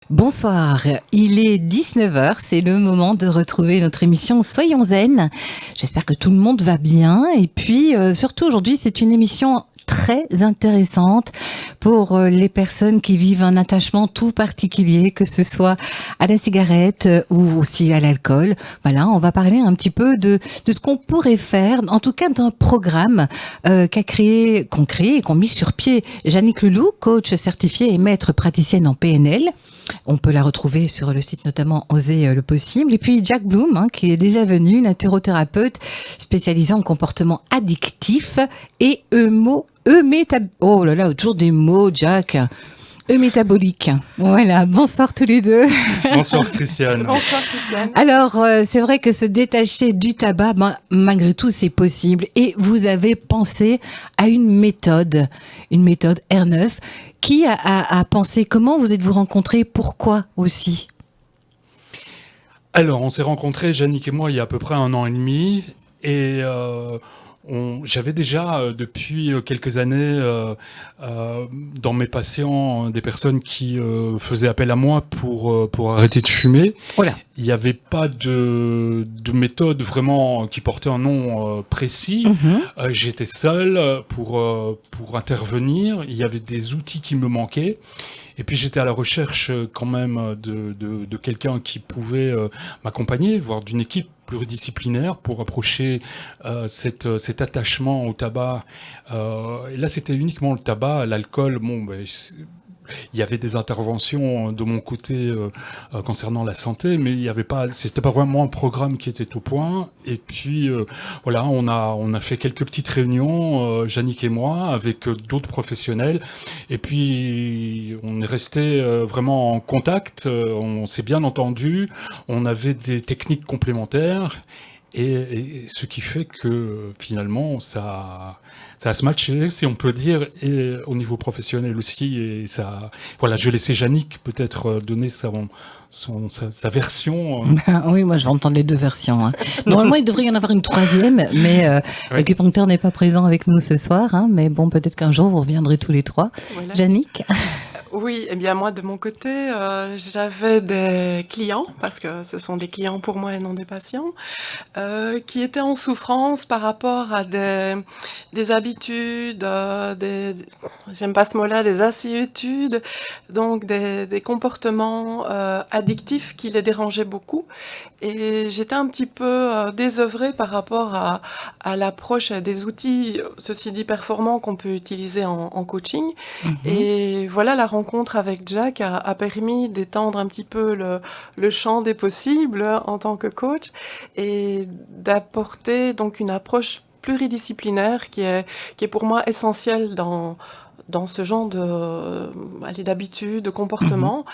Bonsoir, il est 19h, c'est le moment de retrouver notre émission Soyons Zen. J'espère que tout le monde va bien et puis surtout aujourd'hui c'est une émission très intéressante pour les personnes qui vivent un attachement tout particulier, que ce soit à la cigarette ou aussi à l'alcool. Voilà, on va parler un petit peu de ce qu'on pourrait faire, en tout cas d'un programme qu'on crée et qu'on mis sur pied. Jannick Leloup, coach certifiée et maître praticienne en PNL. On peut la retrouver sur le site notamment Oser le possible. Et puis Jack Bloom, qui est déjà venu, naturothérapeute spécialisé en comportement addictif et oh là là, toujours des mots, Jack. Métabolique. Voilà, bonsoir tous les deux. Bonsoir Christiane. Bonsoir Christiane. Alors, c'est vrai que se détacher du tabac, malgré tout, c'est possible. Et vous avez pensé à une méthode R9. Qui a pensé? Comment vous êtes-vous rencontrés? Pourquoi aussi? Alors, on s'est rencontrés, Jannick et moi, il y a à peu près 1 an et demi. Et j'avais déjà, depuis quelques années, dans mes patients, des personnes qui faisaient appel à moi pour arrêter de fumer. Oh là. Il n'y avait pas de méthode vraiment qui portait un nom précis. J'étais seul pour intervenir. Il y avait des outils qui me manquaient. Et puis j'étais à la recherche quand même de quelqu'un qui pouvait m'accompagner, voire d'une équipe pluridisciplinaire pour approcher cet attachement au tabac. Et là, c'était uniquement le tabac, l'alcool. Bon, il y avait des interventions de mon côté concernant la santé, mais c'était pas vraiment un programme qui était au point. Et puis voilà, on a fait quelques petites réunions, Jannick et moi, avec d'autres professionnels. Et puis on est resté vraiment en contact. On s'est bien entendu. On avait des techniques complémentaires. Et ce qui fait que finalement ça a se matché, si on peut dire, et au niveau professionnel aussi. Et ça, voilà, je vais laisser Jannick peut-être donner sa version. Oui, moi je vais entendre les deux versions. Normalement, il devrait y en avoir une troisième, mais l'acupuncteur n'est pas présent avec nous ce soir. Mais bon, peut-être qu'un jour vous reviendrez tous les trois. Voilà. Jannick? Oui, eh bien moi de mon côté, j'avais des clients, parce que ce sont des clients pour moi et non des patients, qui étaient en souffrance par rapport à des habitudes, j'aime pas ce mot-là, des assiétudes, donc des comportements addictifs qui les dérangeaient beaucoup. Et j'étais un petit peu désœuvrée par rapport à l'approche des outils, ceci dit performants, qu'on peut utiliser en coaching. Et voilà, la rencontre avec Jack a permis d'étendre un petit peu le champ des possibles en tant que coach et d'apporter donc une approche pluridisciplinaire qui est pour moi essentielle dans ce genre d'habitudes, de comportements,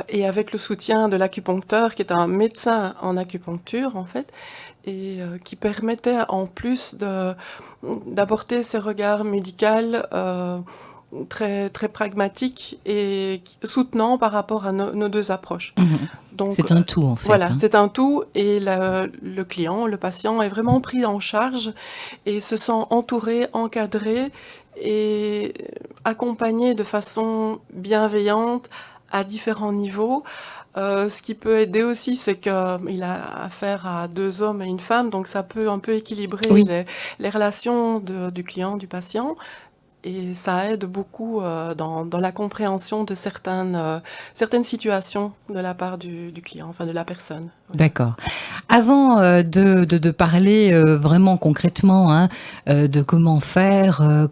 et avec le soutien de l'acupuncteur, qui est un médecin en acupuncture, en fait, et qui permettait en plus d'apporter ces regards médicaux très, très pragmatiques et soutenants par rapport à nos deux approches. Donc, c'est un tout, en fait. Voilà, c'est un tout, et le client, le patient est vraiment pris en charge et se sent entouré, encadré et accompagné de façon bienveillante à différents niveaux. Ce qui peut aider aussi, c'est qu'il a affaire à 2 hommes et une femme, donc ça peut un peu équilibrer les relations du client, du patient. Et ça aide beaucoup dans la compréhension de certaines situations de la part du client, enfin de la personne. Oui. D'accord. Avant de parler vraiment concrètement de comment faire,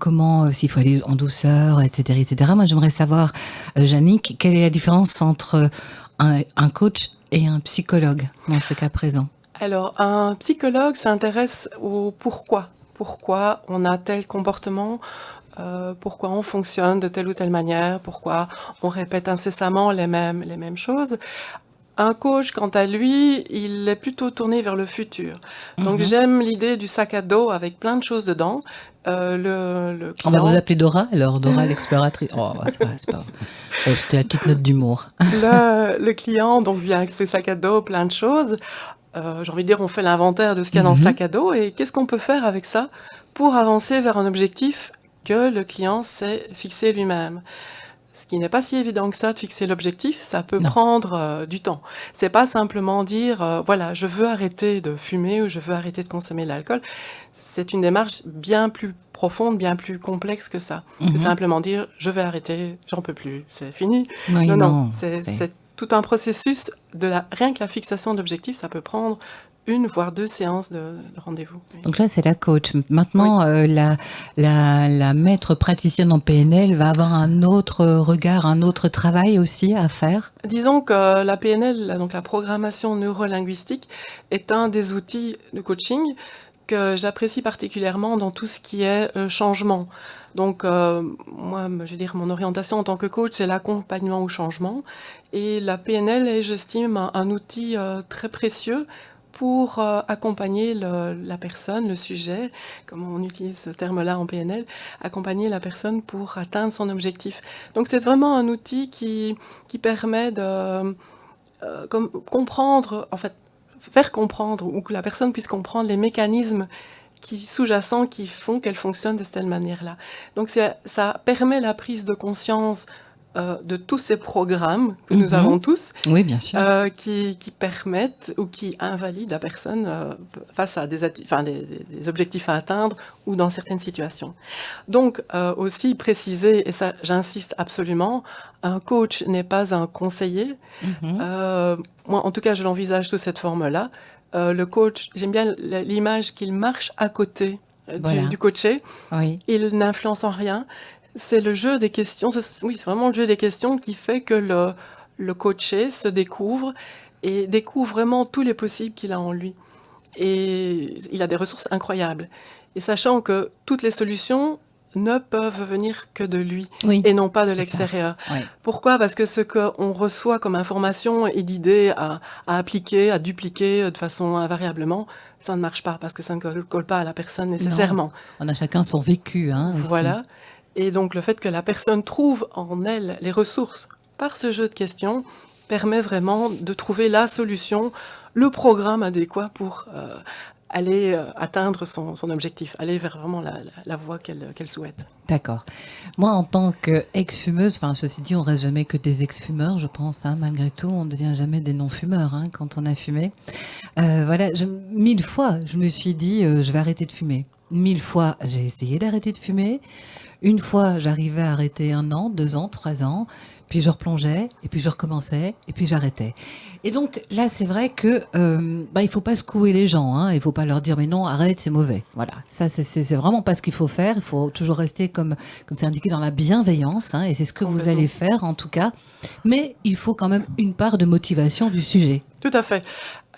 s'il faut aller en douceur, etc., etc., moi j'aimerais savoir, Jannick, quelle est la différence entre un coach et un psychologue dans ce cas présent? Alors, un psychologue s'intéresse au pourquoi. Pourquoi on a tel comportement, pourquoi on fonctionne de telle ou telle manière, pourquoi on répète incessamment les mêmes choses. Un coach, quant à lui, il est plutôt tourné vers le futur. Donc j'aime l'idée du sac à dos avec plein de choses dedans. Le client... On va vous appeler Dora, alors Dora l'exploratrice. Oh, c'est pas... Oh, c'était la petite note d'humour. Le client donc vient avec ses sacs à dos, plein de choses. J'ai envie de dire, on fait l'inventaire de ce qu'il y a dans le sac à dos et qu'est-ce qu'on peut faire avec ça pour avancer vers un objectif que le client s'est fixé lui-même. ce qui n'est pas si évident que ça de fixer l'objectif, ça peut Non. prendre du temps. C'est pas simplement dire, voilà, je veux arrêter de fumer ou je veux arrêter de consommer de l'alcool. C'est une démarche bien plus profonde, bien plus complexe que ça. Que simplement dire, je vais arrêter, j'en peux plus, c'est fini. Oui, Non, c'est tout un processus rien que la fixation d'objectifs, ça peut prendre 1 voire 2 séances de rendez-vous. Oui. Donc là, c'est la coach. Maintenant, la maître praticienne en PNL va avoir un autre regard, un autre travail aussi à faire. Disons que la PNL, donc la programmation neurolinguistique, est un des outils de coaching que j'apprécie particulièrement dans tout ce qui est changement. Donc, moi, je veux dire, mon orientation en tant que coach, c'est l'accompagnement au changement. Et la PNL est, j'estime, un outil très précieux pour accompagner la personne, le sujet, comme on utilise ce terme-là en PNL, accompagner la personne pour atteindre son objectif. Donc c'est vraiment un outil qui permet de comprendre, en fait, faire comprendre, ou que la personne puisse comprendre les mécanismes sous-jacents qui font qu'elle fonctionne de cette manière-là. Donc ça permet la prise de conscience de tous ces programmes que nous avons tous, oui, bien sûr. qui permettent ou qui invalident la personne face à des objectifs à atteindre ou dans certaines situations. Donc, aussi préciser, et ça j'insiste absolument, un coach n'est pas un conseiller. Moi, en tout cas, je l'envisage sous cette forme-là. Le coach, j'aime bien l'image qu'il marche à côté du coaché. Oui. Il n'influence en rien. C'est le jeu des questions, c'est vraiment le jeu des questions qui fait que le coaché se découvre et découvre vraiment tous les possibles qu'il a en lui. Et il a des ressources incroyables. Et sachant que toutes les solutions ne peuvent venir que de lui, et non pas de l'extérieur. Oui. Pourquoi ? Parce que ce qu'on reçoit comme information et d'idées à appliquer, à dupliquer de façon invariablement, ça ne marche pas, parce que ça ne colle pas à la personne nécessairement. Non. On a chacun son vécu. Voilà. Aussi. Et donc le fait que la personne trouve en elle les ressources par ce jeu de questions permet vraiment de trouver la solution, le programme adéquat pour aller atteindre son objectif, aller vers vraiment la voie qu'elle souhaite. D'accord. Moi, en tant qu'ex-fumeuse, ceci dit, on reste jamais que des ex-fumeurs, je pense, malgré tout, on ne devient jamais des non-fumeurs quand on a fumé. Voilà, 1000 fois, je me suis dit, je vais arrêter de fumer. 1000 fois, j'ai essayé d'arrêter de fumer. Une fois, j'arrivais à arrêter 1 an, 2 ans, 3 ans, puis je replongeais, et puis je recommençais, et puis j'arrêtais. Et donc là, c'est vrai que il faut pas secouer les gens, il faut pas leur dire mais non, arrête, c'est mauvais. Voilà, ça c'est vraiment pas ce qu'il faut faire. Il faut toujours rester comme c'est indiqué dans la bienveillance, et c'est ce que vous allez faire en tout cas. Mais il faut quand même une part de motivation du sujet. Tout à fait.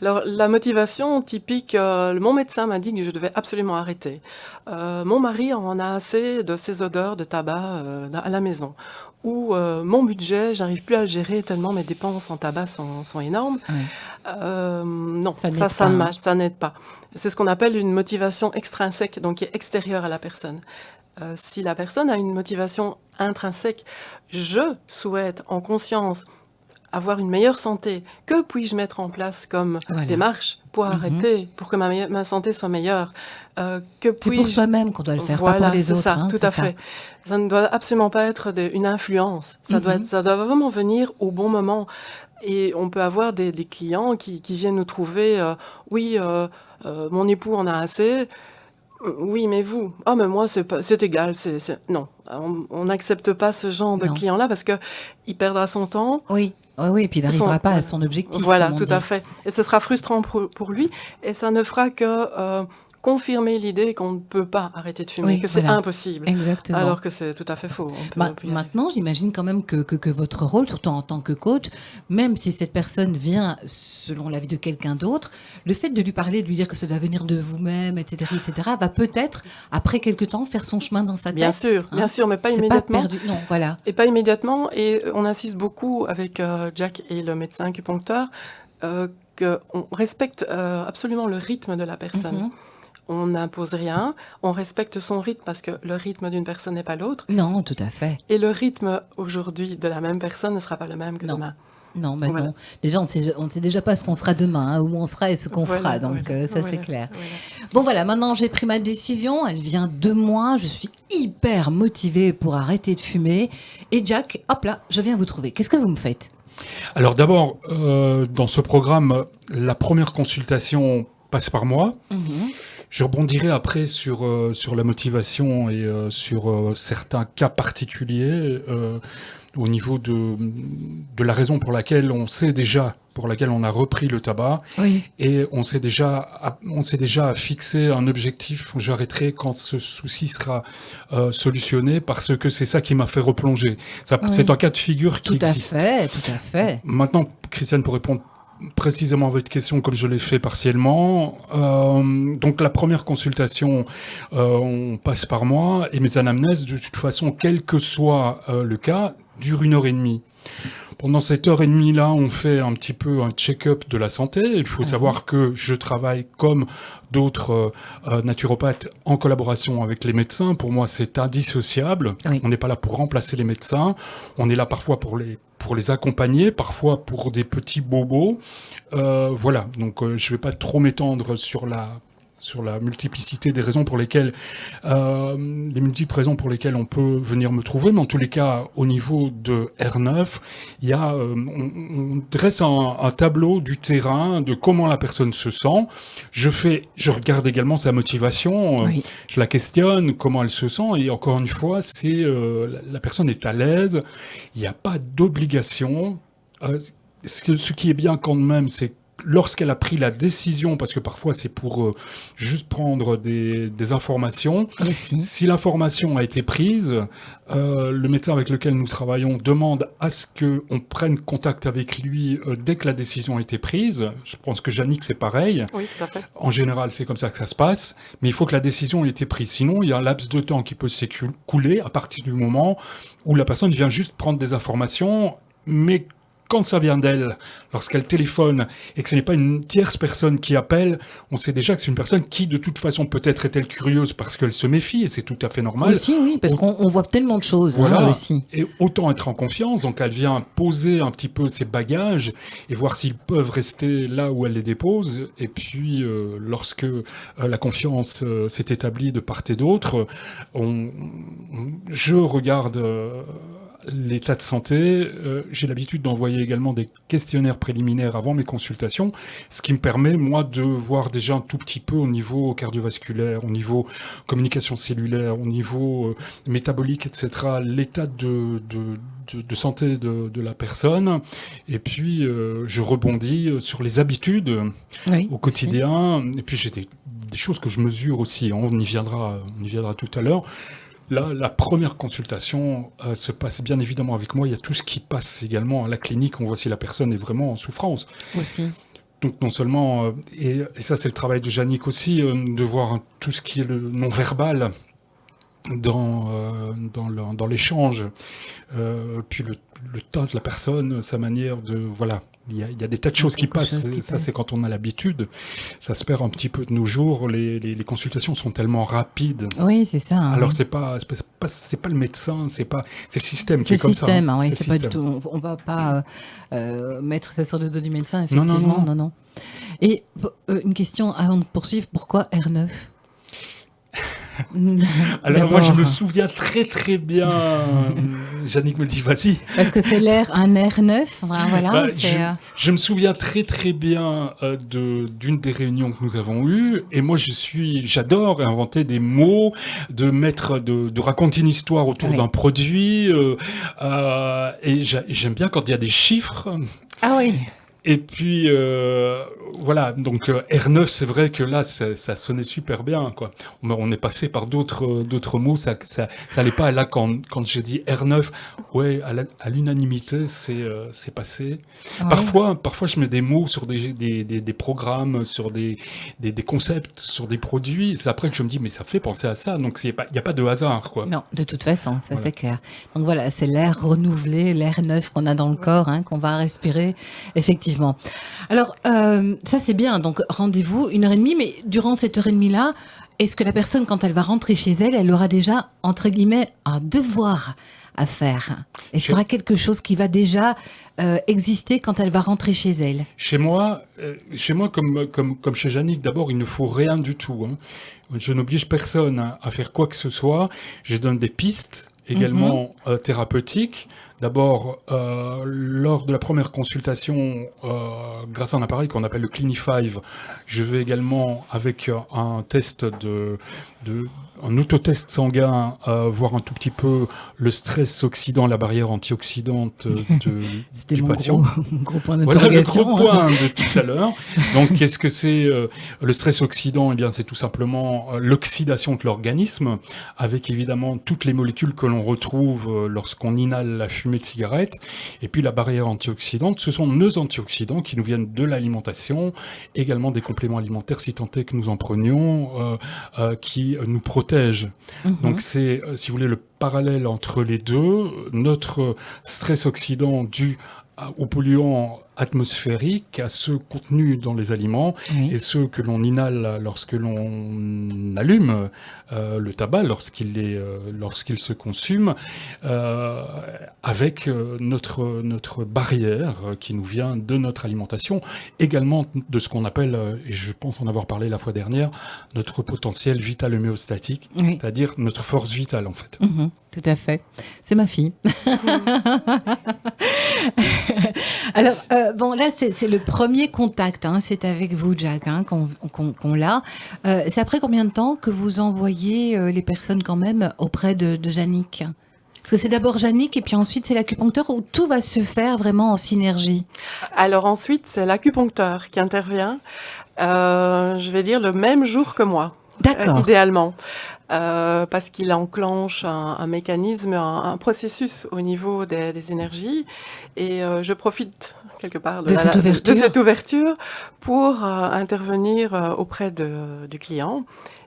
Alors, la motivation typique, mon médecin m'a dit que je devais absolument arrêter. Mon mari en a assez de ces odeurs de tabac à la maison. Ou mon budget, j'arrive plus à le gérer tellement mes dépenses en tabac sont énormes. Oui. Non, ça n'aide pas. C'est ce qu'on appelle une motivation extrinsèque, donc qui est extérieure à la personne. Si la personne a une motivation intrinsèque, je souhaite en conscience avoir une meilleure santé, que puis-je mettre en place comme démarche pour arrêter, pour que ma santé soit meilleure c'est pour soi-même qu'on doit le faire, pas pour les autres. Voilà, c'est ça, tout à fait. Ça ne doit absolument pas être une influence. Ça doit vraiment venir au bon moment. Et on peut avoir des clients qui viennent nous trouver, mon époux en a assez. Oui, mais vous? Ah, mais moi, c'est égal. Non, on n'accepte pas ce genre de client-là parce qu'il perdra son temps. Oui, et puis il n'arrivera pas à son objectif. Voilà, tout à fait. Et ce sera frustrant pour lui. Et ça ne fera que confirmer l'idée qu'on ne peut pas arrêter de fumer, que c'est impossible. Exactement. Alors que c'est tout à fait faux. Maintenant, j'imagine quand même que votre rôle, surtout en tant que coach, même si cette personne vient selon l'avis de quelqu'un d'autre, le fait de lui parler, de lui dire que ça doit venir de vous-même, etc., va peut-être, après quelque temps, faire son chemin dans sa tête. Bien sûr, mais pas immédiatement. Pas perdu. Non, voilà. Et pas immédiatement. Et on insiste beaucoup avec Jack et le médecin acupuncteur qu'on respecte absolument le rythme de la personne. On n'impose rien, on respecte son rythme parce que le rythme d'une personne n'est pas l'autre. Non, tout à fait. Et le rythme aujourd'hui de la même personne ne sera pas le même que demain. Non, mais non. Déjà, on ne sait déjà pas ce qu'on sera demain, où on sera et ce qu'on fera. Donc, ça, c'est clair. Voilà. Bon, voilà, maintenant, j'ai pris ma décision. Elle vient de moi. Je suis hyper motivée pour arrêter de fumer. Et Jack, hop là, je viens vous trouver. Qu'est-ce que vous me faites ? Alors d'abord, dans ce programme, la première consultation passe par moi. Je rebondirai après sur la motivation et sur certains cas particuliers au niveau de la raison pour laquelle on a repris le tabac. Oui. Et on s'est déjà fixé un objectif où j'arrêterai quand ce souci sera solutionné, parce que c'est ça qui m'a fait replonger. C'est un cas de figure qui existe. Tout à fait. Maintenant, Christiane, pour répondre précisément à votre question, comme je l'ai fait partiellement. Donc la première consultation, on passe par moi, et mes anamnèses, de toute façon, quel que soit le cas, durent 1h30. Pendant cette 1h30-là, on fait un petit peu un check-up de la santé. Il faut savoir que je travaille comme d'autres naturopathes en collaboration avec les médecins. Pour moi, c'est indissociable. Oui. On n'est pas là pour remplacer les médecins. On est là parfois pour les accompagner, parfois pour des petits bobos. Voilà, donc je ne vais pas trop m'étendre sur la multiplicité des raisons pour lesquelles, les multiples raisons pour lesquelles on peut venir me trouver, mais en tous les cas, au niveau de R9, il y a, on dresse un tableau du terrain, de comment la personne se sent. Je regarde également sa motivation, je la questionne, comment elle se sent, et encore une fois, la personne est à l'aise, il n'y a pas d'obligation. Ce qui est bien quand même, c'est lorsqu'elle a pris la décision, parce que parfois c'est pour juste prendre des informations, si l'information a été prise, le médecin avec lequel nous travaillons demande à ce qu'on prenne contact avec lui dès que la décision a été prise. Je pense que Yannick, c'est pareil. Oui, tout à fait. En général, c'est comme ça que ça se passe, mais il faut que la décision ait été prise. Sinon, il y a un laps de temps qui peut s'écouler à partir du moment où la personne vient juste prendre des informations, mais quand ça vient d'elle, lorsqu'elle téléphone et que ce n'est pas une tierce personne qui appelle, on sait déjà que c'est une personne qui, de toute façon, peut-être est-elle curieuse parce qu'elle se méfie, et c'est tout à fait normal. Aussi, oui, parce qu'on voit tellement de choses. Voilà, aussi. Et autant être en confiance, donc elle vient poser un petit peu ses bagages et voir s'ils peuvent rester là où elle les dépose. Et puis, lorsque la confiance s'est établie de part et d'autre, je regarde l'état de santé. J'ai l'habitude d'envoyer également des questionnaires préliminaires avant mes consultations, ce qui me permet, moi, de voir déjà un tout petit peu au niveau cardiovasculaire, au niveau communication cellulaire, au niveau métabolique, etc., l'état de santé de la personne. Et puis, je rebondis sur les habitudes au quotidien. Et puis, j'ai des choses que je mesure aussi. On y viendra tout à l'heure. Là, la première consultation se passe bien évidemment avec moi. Il y a tout ce qui passe également à la clinique. On voit si la personne est vraiment en souffrance. Aussi. Donc non seulement, et ça c'est le travail de Yannick aussi, de voir tout ce qui est le non-verbal dans l'échange, puis le temps de la personne, sa manière de... Voilà, il y a des tas de choses qui passent. Ça, c'est quand on a l'habitude. Ça se perd un petit peu de nos jours. Les consultations sont tellement rapides. Oui, c'est ça. Alors, c'est pas le médecin, c'est le système qui est comme ça. C'est le système, pas du tout. On va pas mettre ça sur le dos du médecin, effectivement. Non. Et une question avant de poursuivre, pourquoi R9 ? Alors moi je me souviens très très bien, Yannick me dit vas-y. Parce que c'est un R9, voilà. Je me souviens très très bien d'une des réunions que nous avons eues, et moi j'adore inventer des mots, de raconter une histoire autour d'un produit, et j'aime bien quand il y a des chiffres. Ah oui. Et puis, voilà, donc R9, c'est vrai que là, ça sonnait super bien, quoi. On est passé par d'autres mots, ça allait pas. Là, quand j'ai dit R9, ouais, à l'unanimité, c'est passé. Ah ouais. Parfois, je mets des mots sur des programmes, sur des concepts, sur des produits. C'est après que je me dis, mais ça fait penser à ça. Donc, il n'y a pas de hasard, quoi. Non, de toute façon, ça c'est clair. Donc voilà, c'est l'air renouvelé, l'air neuf qu'on a dans le corps, qu'on va respirer, effectivement. Alors, ça c'est bien, donc rendez-vous 1h30, mais durant cette 1h30-là, est-ce que la personne, quand elle va rentrer chez elle, elle aura déjà, entre guillemets, un devoir à faire ? Est-ce qu'il y aura quelque chose qui va déjà exister quand elle va rentrer chez elle? Chez moi, comme chez Jannick, d'abord, il ne faut rien du tout, hein. Je n'oblige personne à faire quoi que ce soit. Je donne des pistes également thérapeutiques. D'abord, lors de la première consultation, grâce à un appareil qu'on appelle le Clini5, je vais également, avec un test un autotest sanguin, voir un tout petit peu le stress oxydant, la barrière antioxydante du patient. Mon gros point Voilà le d'interrogation. gros point de tout à l'heure. Donc, qu'est-ce que c'est le stress oxydant? Eh bien, c'est tout simplement l'oxydation de l'organisme, avec évidemment toutes les molécules que l'on retrouve lorsqu'on inhale la fumée de cigarette. Et puis, la barrière antioxydante, ce sont nos antioxydants qui nous viennent de l'alimentation, également des compléments alimentaires, si tant est que nous en prenions, qui nous protègent. Donc, c'est, si vous voulez, le parallèle entre les deux. Notre stress oxydant dû aux polluants atmosphériques, à ceux contenus dans les aliments et ceux que l'on inhale lorsque l'on allume le tabac, lorsqu'il se consume, avec notre barrière qui nous vient de notre alimentation, également de ce qu'on appelle, et je pense en avoir parlé la fois dernière, notre potentiel vital homéostatique, c'est-à-dire notre force vitale en fait. Tout à fait. C'est ma fille. Alors, bon, là, c'est le premier contact. Hein, c'est avec vous, Jack, hein, qu'on l'a. C'est après combien de temps que vous envoyez les personnes quand même auprès de Jannick? Parce que c'est d'abord Jannick et puis ensuite c'est l'acupuncteur où tout va se faire vraiment en synergie. Alors ensuite, c'est l'acupuncteur qui intervient, je vais dire, le même jour que moi. D'accord. Idéalement. Parce qu'il enclenche un mécanisme, un processus au niveau des énergies. Et je profite quelque part de cette ouverture pour intervenir auprès du client.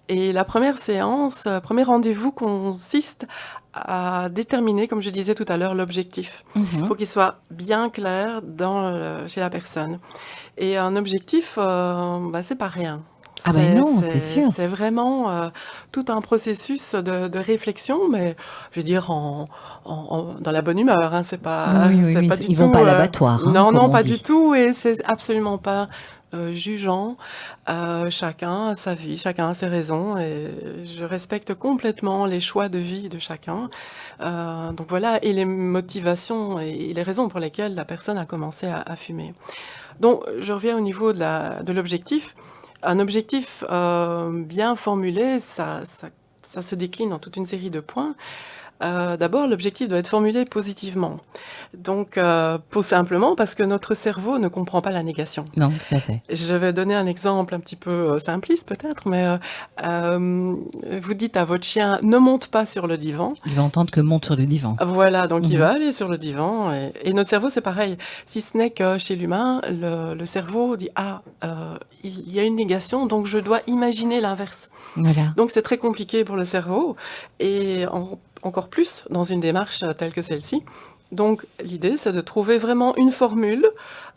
Et la première séance, premier rendez-vous consiste à déterminer, comme je disais tout à l'heure, l'objectif. Il faut qu'il soit bien clair chez la personne. Et un objectif, c'est pas rien. Ah ben non, c'est sûr. C'est vraiment tout un processus de réflexion, mais je veux dire dans la bonne humeur. Hein, c'est pas, oui, pas du ils tout. Vont pas à l'abattoir. Hein, non, pas du tout, et c'est absolument pas jugeant. Chacun a sa vie, chacun a ses raisons, et je respecte complètement les choix de vie de chacun. Donc voilà, et les motivations et les raisons pour lesquelles la personne a commencé à fumer. Donc je reviens au niveau de l'objectif. Un objectif bien formulé, ça se décline en toute une série de points. D'abord, l'objectif doit être formulé positivement. Donc, pour simplement parce que notre cerveau ne comprend pas la négation. Non, tout à fait. Je vais donner un exemple un petit peu simpliste peut-être, mais vous dites à votre chien « ne monte pas sur le divan ». Il va entendre que monte sur le divan. Voilà, donc il va aller sur le divan. Et notre cerveau, c'est pareil. Si ce n'est que chez l'humain, le cerveau dit « ah, il y a une négation, donc je dois imaginer l'inverse ». Voilà. Donc c'est très compliqué pour le cerveau, et encore plus dans une démarche telle que celle-ci. Donc l'idée, c'est de trouver vraiment une formule,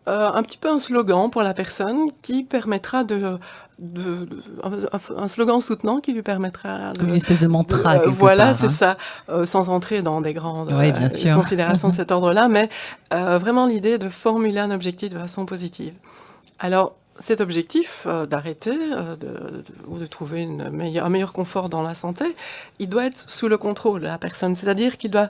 un petit peu un slogan pour la personne qui permettra un slogan soutenant qui lui permettra comme une espèce de mantra quelque voilà, part, c'est ça, sans entrer dans des grandes bien sûr. considérations de cet ordre-là, mais vraiment l'idée de formuler un objectif de façon positive. Alors, cet objectif d'arrêter ou de trouver un meilleur confort dans la santé, il doit être sous le contrôle de la personne. C'est-à-dire qu'il doit,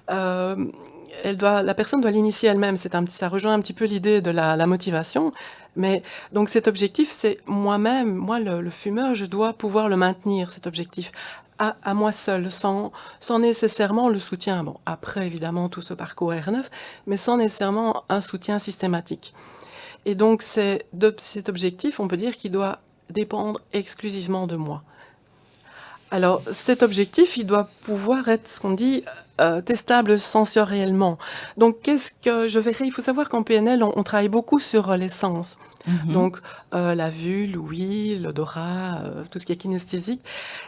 la personne doit l'initier elle-même. Ça rejoint un petit peu l'idée de la motivation. Mais donc cet objectif, c'est moi-même, moi le fumeur, je dois pouvoir le maintenir, cet objectif, à moi seul, sans nécessairement le soutien. Bon, après évidemment tout ce parcours R9, mais sans nécessairement un soutien systématique. Et donc, cet objectif, on peut dire qu'il doit dépendre exclusivement de moi. Alors, cet objectif, il doit pouvoir être, ce qu'on dit, testable sensoriellement. Donc, qu'est-ce que je verrai? Il faut savoir qu'en PNL, on travaille beaucoup sur les sens. Donc, la vue, l'ouïe, l'odorat, tout ce qui est kinesthésique.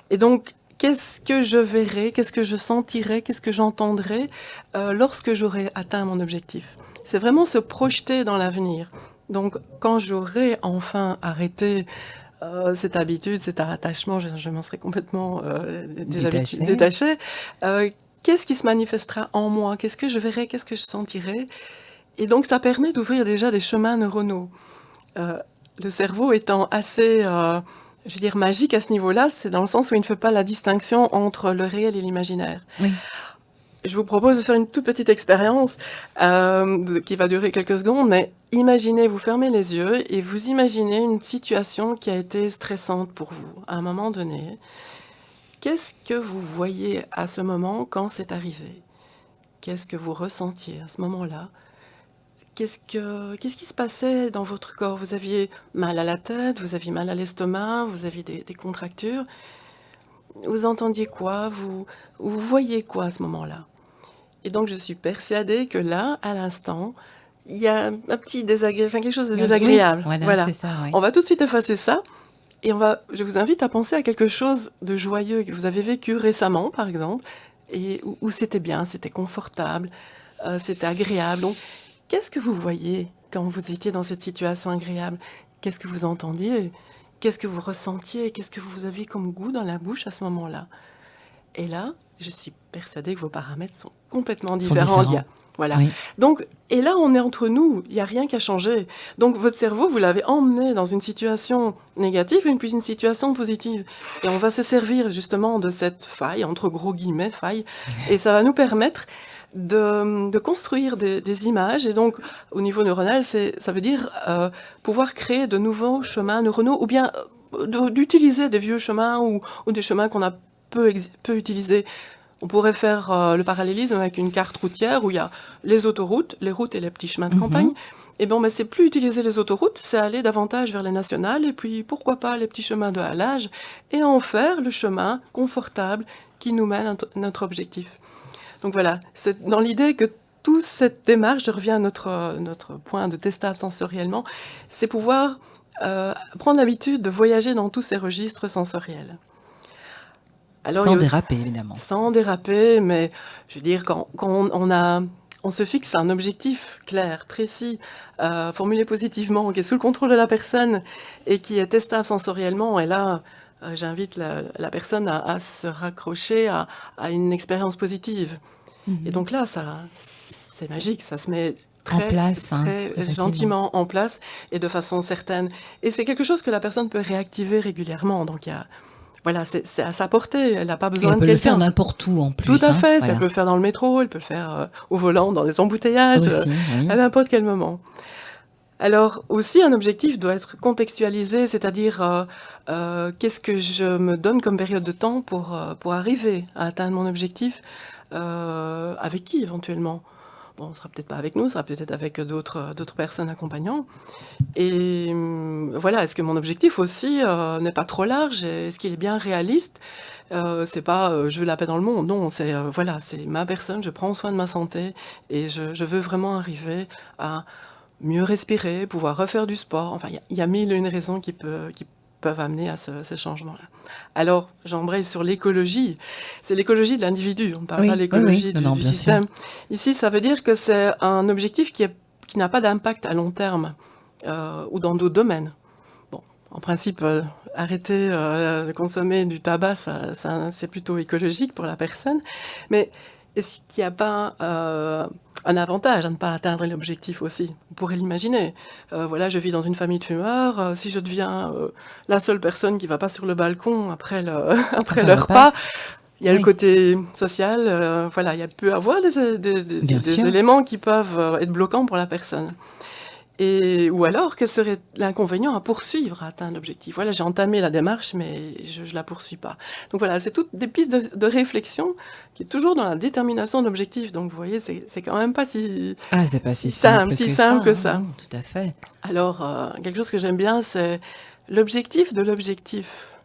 Et donc, qu'est-ce que je verrai? Qu'est-ce que je sentirai? Qu'est-ce que j'entendrai lorsque j'aurai atteint mon objectif? C'est vraiment se projeter dans l'avenir. Donc, quand j'aurai enfin arrêté cette habitude, cet attachement, je m'en serai complètement détachée. Qu'est-ce qui se manifestera en moi? Qu'est-ce que je verrai? Qu'est-ce que je sentirai? Et donc, ça permet d'ouvrir déjà des chemins neuronaux. Le cerveau étant assez, je veux dire, magique à ce niveau-là, c'est dans le sens où il ne fait pas la distinction entre le réel et l'imaginaire. Oui. Je vous propose de faire une toute petite expérience qui va durer quelques secondes, mais imaginez, vous fermez les yeux et vous imaginez une situation qui a été stressante pour vous à un moment donné. Qu'est-ce que vous voyez à ce moment quand c'est arrivé? Qu'est-ce que vous ressentiez à ce moment-là? Qu'est-ce qui se passait dans votre corps? Vous aviez mal à la tête, vous aviez mal à l'estomac, vous aviez des contractures. Vous entendiez quoi? Vous voyez quoi à ce moment-là? Et donc, je suis persuadée que là, à l'instant, il y a un petit quelque chose de désagréable. Oui, voilà. C'est ça, oui. On va tout de suite effacer ça. Et je vous invite à penser à quelque chose de joyeux que vous avez vécu récemment, par exemple, et où c'était bien, c'était confortable, c'était agréable. Donc, qu'est-ce que vous voyez quand vous étiez dans cette situation agréable? Qu'est-ce que vous entendiez? Qu'est-ce que vous ressentiez? Qu'est-ce que vous aviez comme goût dans la bouche à ce moment-là? Et là, je suis persuadée que vos paramètres sont complètement différents. Voilà. Oui. Donc, et là, on est entre nous, il n'y a rien qui a changé. Donc, votre cerveau, vous l'avez emmené dans une situation négative et puis une situation positive. Et on va se servir justement de cette faille, entre gros guillemets, faille, et ça va nous permettre de construire des images. Et donc, au niveau neuronal, ça veut dire pouvoir créer de nouveaux chemins neuronaux ou bien d'utiliser des vieux chemins ou des chemins qu'on a peu utilisés. On pourrait faire le parallélisme avec une carte routière où il y a les autoroutes, les routes et les petits chemins de campagne. Et bien, c'est plus utiliser les autoroutes, c'est aller davantage vers les nationales et puis pourquoi pas les petits chemins de halage et en faire le chemin confortable qui nous mène à notre objectif. Donc voilà, c'est dans l'idée que toute cette démarche, je reviens à notre point de testable sensoriellement, c'est pouvoir prendre l'habitude de voyager dans tous ces registres sensoriels. Alors, sans déraper, évidemment. Sans déraper, mais je veux dire, quand on se fixe un objectif clair, précis, formulé positivement, qui est sous le contrôle de la personne et qui est testable sensoriellement, et là, j'invite la personne à se raccrocher à une expérience positive. Et donc là, c'est magique, ça se met très gentiment en place et de façon certaine. Et c'est quelque chose que la personne peut réactiver régulièrement. Donc voilà, c'est à sa portée, elle n'a pas besoin de quelqu'un. Elle peut le faire n'importe où en plus. Tout à fait, elle peut le faire dans le métro, elle peut le faire au volant, dans les embouteillages, aussi, à n'importe quel moment. Alors aussi, un objectif doit être contextualisé, c'est-à-dire qu'est-ce que je me donne comme période de temps pour arriver à atteindre mon objectif, avec qui éventuellement. Bon, ce ne sera peut-être pas avec nous, ce sera peut-être avec d'autres personnes accompagnantes. Et voilà, est-ce que mon objectif aussi n'est pas trop large? Est-ce qu'il est bien réaliste? C'est pas je veux la paix dans le monde, non, c'est voilà, c'est ma personne, je prends soin de ma santé et je veux vraiment arriver à mieux respirer, pouvoir refaire du sport. Enfin, il y a mille et une raisons qui peuvent amener à ce changement-là. Alors, j'embraye sur l'écologie. C'est l'écologie de l'individu, on ne parle pas de l'écologie du système. Sûr. Ici, ça veut dire que c'est un objectif qui n'a pas d'impact à long terme ou dans d'autres domaines. Bon, en principe, arrêter de consommer du tabac, c'est plutôt écologique pour la personne. Mais est-ce qu'il n'y a pas un avantage à ne pas atteindre l'objectif aussi? On pourrait l'imaginer. Voilà, je vis dans une famille de fumeurs. Si je deviens la seule personne qui ne va pas sur le balcon après le repas, il y a le côté social. Voilà, il peut y avoir des éléments qui peuvent être bloquants pour la personne. Ou alors, quel serait l'inconvénient à poursuivre, à atteindre l'objectif? Voilà, j'ai entamé la démarche, mais je ne la poursuis pas. Donc voilà, c'est toutes des pistes de réflexion qui est toujours dans la détermination de l'objectif. Donc vous voyez, c'est quand même pas si simple que ça. Non, tout à fait. Alors, quelque chose que j'aime bien, c'est l'objectif de l'objectif.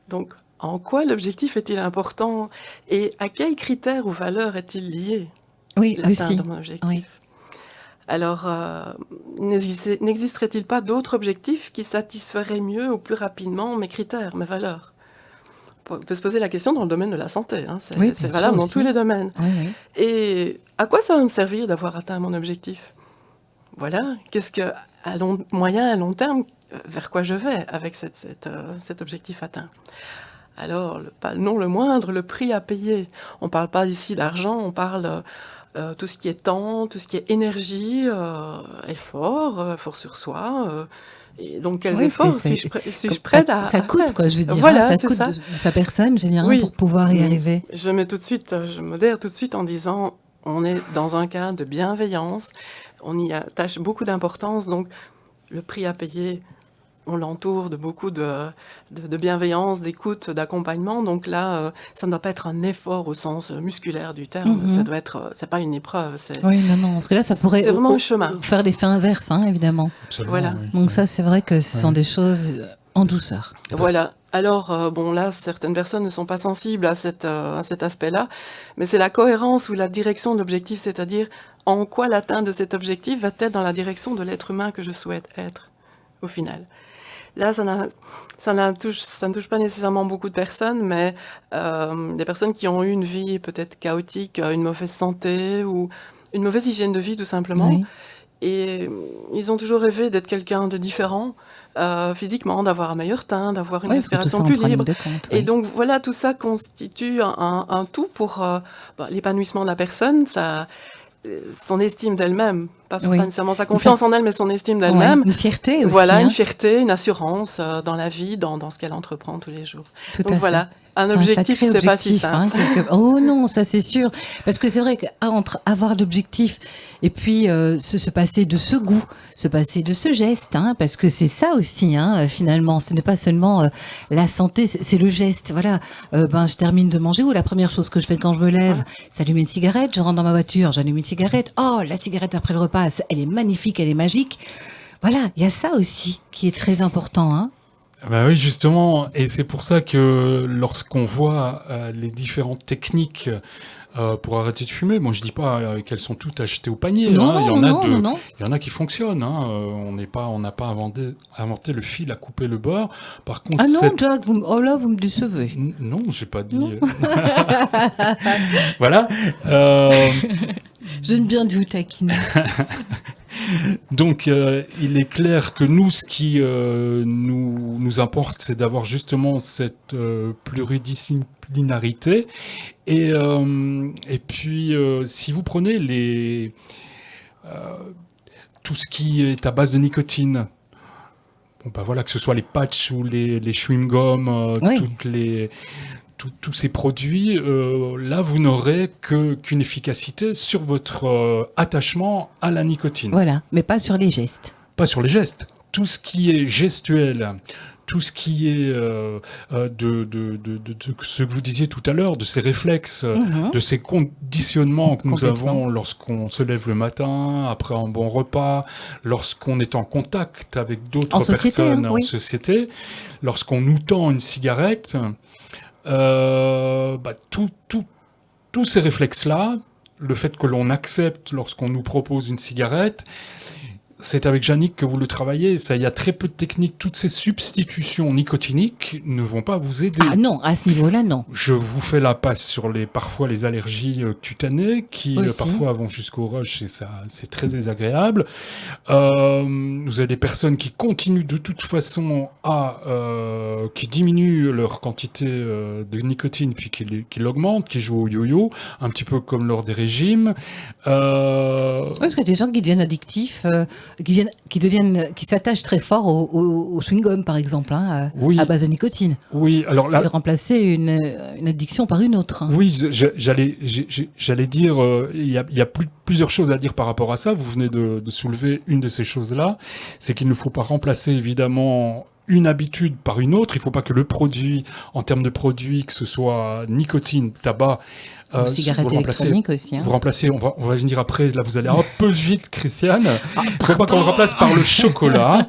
Donc, en quoi l'objectif est-il important et à quels critères ou valeurs est-il lié? Oui, aussi. Mon objectif. Oui. Alors, n'existerait-il pas d'autres objectifs qui satisferaient mieux ou plus rapidement mes critères, mes valeurs? On peut se poser la question dans le domaine de la santé, hein. C'est valable dans tous les domaines. Oui. Et à quoi ça va me servir d'avoir atteint mon objectif? Voilà, qu'est-ce que, moyen, à long terme, vers quoi je vais avec cet objectif atteint? Alors, non le moindre, le prix à payer. On ne parle pas ici d'argent, on parle tout ce qui est temps, tout ce qui est énergie, effort sur soi. Et donc, quels efforts suis-je prête à ça coûte, quoi, je veux dire. Voilà, ça coûte de sa personne, je veux dire, pour pouvoir y arriver. Je modère tout de suite en disant, on est dans un cas de bienveillance, on y attache beaucoup d'importance, donc le prix à payer, on l'entoure de beaucoup de bienveillance, d'écoute, d'accompagnement. Donc là, ça ne doit pas être un effort au sens musculaire du terme. Ça doit être, c'est pas une épreuve. Oui, non, parce que là, ça pourrait vraiment un chemin. Faire l'effet inverse, hein, évidemment. Absolument, voilà. Oui. Donc ça, c'est vrai que ce sont des choses en douceur. Voilà. Alors, là, certaines personnes ne sont pas sensibles à cet aspect-là, mais c'est la cohérence ou la direction de l'objectif, c'est-à-dire en quoi l'atteinte de cet objectif va-t-elle dans la direction de l'être humain que je souhaite être, au final. Là, ça ne touche pas nécessairement beaucoup de personnes, mais des personnes qui ont eu une vie peut-être chaotique, une mauvaise santé ou une mauvaise hygiène de vie, tout simplement. Oui. Et ils ont toujours rêvé d'être quelqu'un de différent, physiquement, d'avoir un meilleur teint, d'avoir une respiration plus libre. Et donc, voilà, tout ça constitue un tout pour l'épanouissement de la personne, son estime d'elle-même, pas nécessairement sa confiance en elle, mais son estime d'elle-même. Une fierté aussi. Voilà, une fierté, une assurance dans la vie, dans ce qu'elle entreprend tous les jours. Donc voilà, un objectif, c'est pas si simple. Oh non, ça c'est sûr. Parce que c'est vrai qu'entre avoir l'objectif et puis se passer de ce goût, se passer de ce geste, hein, parce que c'est ça aussi, hein, finalement. Ce n'est pas seulement la santé, c'est le geste. Voilà, je termine de manger ou la première chose que je fais quand je me lève, c'est allumer une cigarette. Je rentre dans ma voiture, j'allume une cigarette. Oh, la cigarette après le repas, elle est magnifique, elle est magique. Voilà, il y a ça aussi qui est très important, hein. Oui, justement, et c'est pour ça que lorsqu'on voit les différentes techniques pour arrêter de fumer, bon, je dis pas qu'elles sont toutes achetées au panier. Non, il y en a qui fonctionnent. On n'a pas inventé le fil à couper le beurre. Par contre, Jack, vous me décevez. Non, j'ai pas dit. Voilà. J'aime bien de vous taquiner. Donc, il est clair que nous, ce qui nous importe, c'est d'avoir justement cette pluridisciplinarité. Et puis, si vous prenez tout ce qui est à base de nicotine, voilà, que ce soit les patchs ou les chewing-gums, tous ces produits, là, vous n'aurez qu'une efficacité sur votre attachement à la nicotine. Voilà, mais pas sur les gestes. Pas sur les gestes. Tout ce qui est gestuel, tout ce qui est de ce que vous disiez tout à l'heure, de ces réflexes, de ces conditionnements que nous avons lorsqu'on se lève le matin, après un bon repas, lorsqu'on est en contact avec d'autres personnes en société, lorsqu'on nous tend une cigarette... tous ces réflexes-là, le fait que l'on accepte lorsqu'on nous propose une cigarette, c'est avec Yannick que vous le travaillez. Il y a très peu de techniques. Toutes ces substitutions nicotiniques ne vont pas vous aider. Ah non, à ce niveau-là, non. Je vous fais la passe sur parfois les allergies cutanées qui parfois vont jusqu'au rush et ça, c'est très désagréable. Vous avez des personnes qui continuent de toute façon qui diminuent leur quantité de nicotine puis qui l'augmentent, qui jouent au yo-yo, un petit peu comme lors des régimes. Parce qu'il y a des gens qui deviennent addictifs, qui s'attachent très fort au chewing-gum, par exemple, hein, à base de nicotine. Oui, alors là... C'est remplacer une addiction par une autre. Hein. Oui, j'allais dire, il y a plusieurs choses à dire par rapport à ça. Vous venez de soulever une de ces choses-là. C'est qu'il ne faut pas remplacer, évidemment, une habitude par une autre. Il ne faut pas que le produit, en termes de produit, que ce soit nicotine, tabac... cigarette électronique aussi. Hein. Vous remplacez, on va venir après, là vous allez un peu vite, Christiane. Il ne faut pas qu'on le remplace par le chocolat.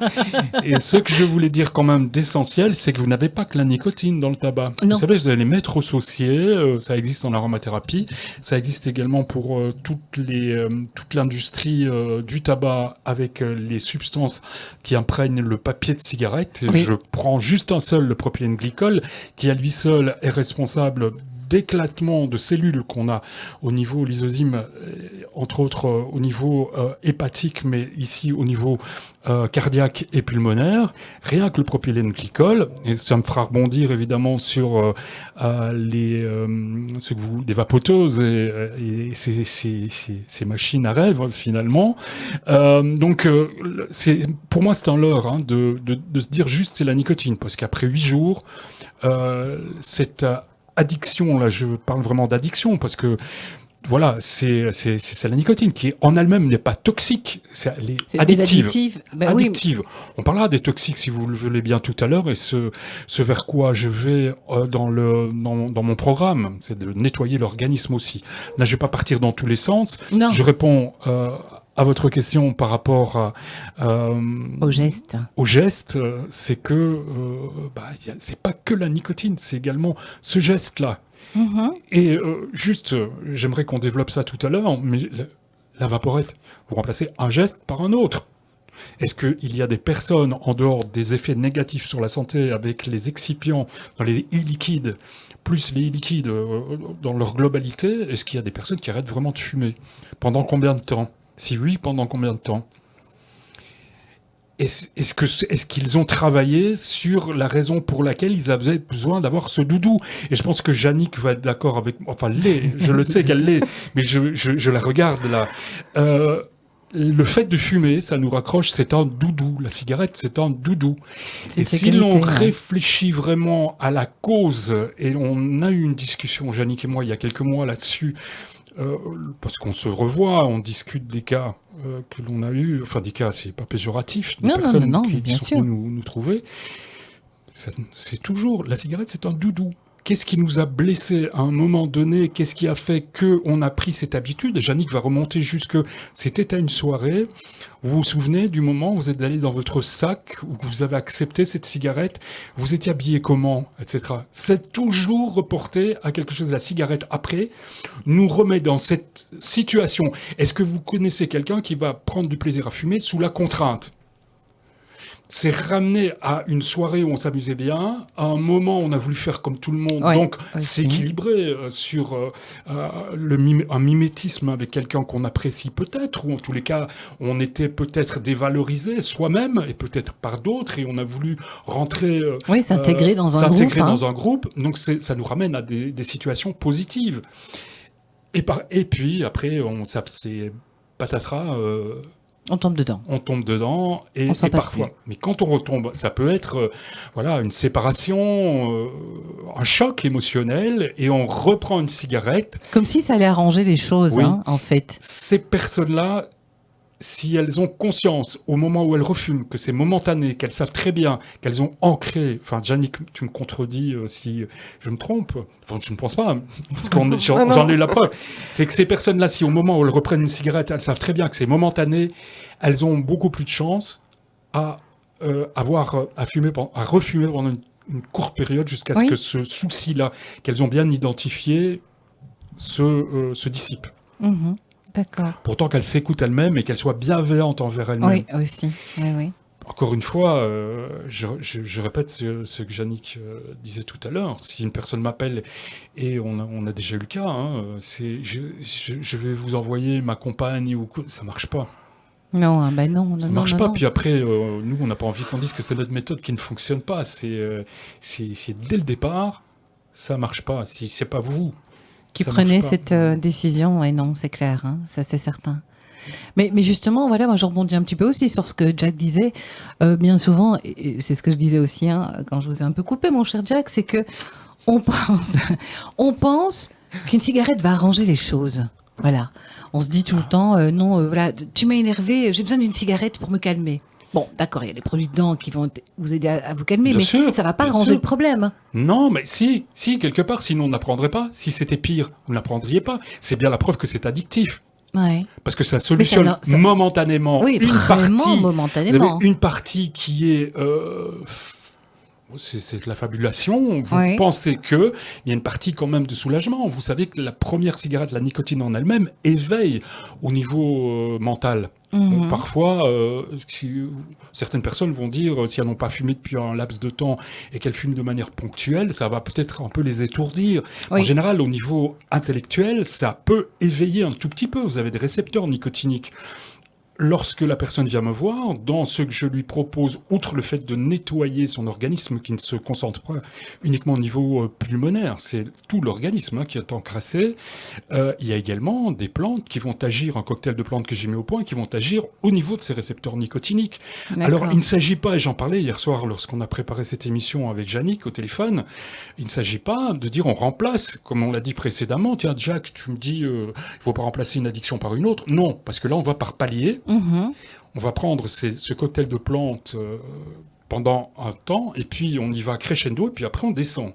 Et ce que je voulais dire quand même d'essentiel, c'est que vous n'avez pas que la nicotine dans le tabac. Non. Vous savez, vous allez les mettre associés, ça existe en aromathérapie, ça existe également pour toute l'industrie du tabac avec les substances qui imprègnent le papier de cigarette. Et je prends juste un seul, le propylène glycol, qui à lui seul est responsable d'éclatement de cellules qu'on a au niveau lysozyme, entre autres au niveau hépatique, mais ici au niveau cardiaque et pulmonaire, rien que le propylène-glycol, et ça me fera rebondir évidemment sur les vapoteuses et ces machines à rêve finalement. Donc pour moi c'est un leurre de se dire juste c'est la nicotine, parce qu'après 8 jours, cette addiction, là je parle vraiment d'addiction, parce que voilà, c'est la nicotine qui en elle-même n'est pas toxique, c'est addictive. Addictive. Oui. On parlera des toxiques si vous le voulez bien tout à l'heure, et ce vers quoi je vais dans mon programme, c'est de nettoyer l'organisme aussi. Là, je vais pas partir dans tous les sens. Non. Je réponds à votre question par rapport au geste. Au geste, c'est que c'est pas que la nicotine, c'est également ce geste-là. Mmh. Et juste, j'aimerais qu'on développe ça tout à l'heure, mais la vaporette, vous remplacez un geste par un autre. Est-ce qu'il y a des personnes, en dehors des effets négatifs sur la santé, avec les excipients dans les e-liquides, plus les e-liquides dans leur globalité, est-ce qu'il y a des personnes qui arrêtent vraiment de fumer? Pendant combien de temps? Si oui, pendant combien de temps? Est-ce qu'ils ont travaillé sur la raison pour laquelle ils avaient besoin d'avoir ce doudou? Et je pense que Yannick va être d'accord avec moi. Enfin, je le sais qu'elle l'est, mais je la regarde là. Le fait de fumer, ça nous raccroche, c'est un doudou. La cigarette, c'est un doudou. Et si l'on réfléchit vraiment à la cause, et on a eu une discussion, Yannick et moi, il y a quelques mois là-dessus, parce qu'on se revoit, on discute des cas que l'on a eu, enfin des cas, c'est pas péjoratif, des personnes qui sont venues nous trouver. C'est toujours, la cigarette, c'est un doudou. Qu'est-ce qui nous a blessés à un moment donné? Qu'est-ce qui a fait qu'on a pris cette habitude? Yannick va remonter jusque... C'était à une soirée. Vous vous souvenez du moment où vous êtes allé dans votre sac, où vous avez accepté cette cigarette? Vous étiez habillé comment, etc. C'est toujours reporté à quelque chose. La cigarette, après, nous remet dans cette situation. Est-ce que vous connaissez quelqu'un qui va prendre du plaisir à fumer sous la contrainte? C'est ramené à une soirée où on s'amusait bien, à un moment où on a voulu faire comme tout le monde, donc s'équilibrer sur un mimétisme avec quelqu'un qu'on apprécie peut-être, ou en tous les cas, on était peut-être dévalorisé soi-même, et peut-être par d'autres, et on a voulu rentrer... s'intégrer dans un groupe. Donc ça nous ramène à des situations positives. Et puis, après, c'est patatras... on tombe dedans. Et parfois. Plus. Mais quand on retombe, ça peut être une séparation, un choc émotionnel, et on reprend une cigarette. Comme si ça allait arranger les choses, en fait. Ces personnes-là, si elles ont conscience au moment où elles refument que c'est momentané, qu'elles savent très bien qu'elles ont ancré, enfin Yannick, tu me contredis si je me trompe, enfin je ne pense pas, parce que j'en ai la preuve, c'est que ces personnes-là, si au moment où elles reprennent une cigarette, elles savent très bien que c'est momentané, elles ont beaucoup plus de chances à refumer pendant une courte période jusqu'à ce que ce souci-là qu'elles ont bien identifié se dissipe. Mmh. D'accord. Pourtant qu'elle s'écoute elle-même et qu'elle soit bienveillante envers elle-même. Oui, aussi. Oui. Encore une fois, je répète ce que Yannick disait tout à l'heure. Si une personne m'appelle, et on a déjà eu le cas, je vais vous envoyer ma compagne, ça marche pas. Non, ça marche pas. Puis après, nous, on n'a pas envie qu'on dise que c'est notre méthode qui ne fonctionne pas. C'est dès le départ, ça marche pas. Si c'est pas vous qui prenez cette décision, et non, c'est clair, ça c'est certain. Mais justement, moi je rebondis un petit peu aussi sur ce que Jack disait. Bien souvent, et c'est ce que je disais aussi quand je vous ai un peu coupé, mon cher Jack, c'est que on pense qu'une cigarette va arranger les choses. Voilà. On se dit tout le temps, tu m'as énervé, j'ai besoin d'une cigarette pour me calmer. Bon, d'accord, il y a des produits dedans qui vont vous aider à vous calmer, mais ça ne va pas arranger le problème. Non, mais si, quelque part, sinon on n'apprendrait pas. Si c'était pire, vous ne l'apprendriez pas. C'est bien la preuve que c'est addictif. Ouais. Parce que ça solutionne momentanément momentanément. Vous avez une partie qui est c'est de la fabulation. Vous pensez qu'il y a une partie quand même de soulagement. Vous savez que la première cigarette, la nicotine en elle-même, éveille au niveau mental. Donc, parfois, certaines personnes vont dire, si elles n'ont pas fumé depuis un laps de temps et qu'elles fument de manière ponctuelle, ça va peut-être un peu les étourdir. En général, au niveau intellectuel, ça peut éveiller un tout petit peu. Vous avez des récepteurs nicotiniques. Lorsque la personne vient me voir, dans ce que je lui propose, outre le fait de nettoyer son organisme qui ne se concentre pas uniquement au niveau pulmonaire, c'est tout l'organisme qui est encrassé, il y a également des plantes qui vont agir, un cocktail de plantes que j'ai mis au point, qui vont agir au niveau de ces récepteurs nicotiniques. D'accord. Alors, il ne s'agit pas, et j'en parlais hier soir lorsqu'on a préparé cette émission avec Yannick au téléphone, il ne s'agit pas de dire on remplace, comme on l'a dit précédemment, tiens Jack, tu me dis il ne faut pas remplacer une addiction par une autre. Non, parce que là on va par palier. On va prendre ce cocktail de plantes pendant un temps, et puis on y va crescendo, et puis après on descend,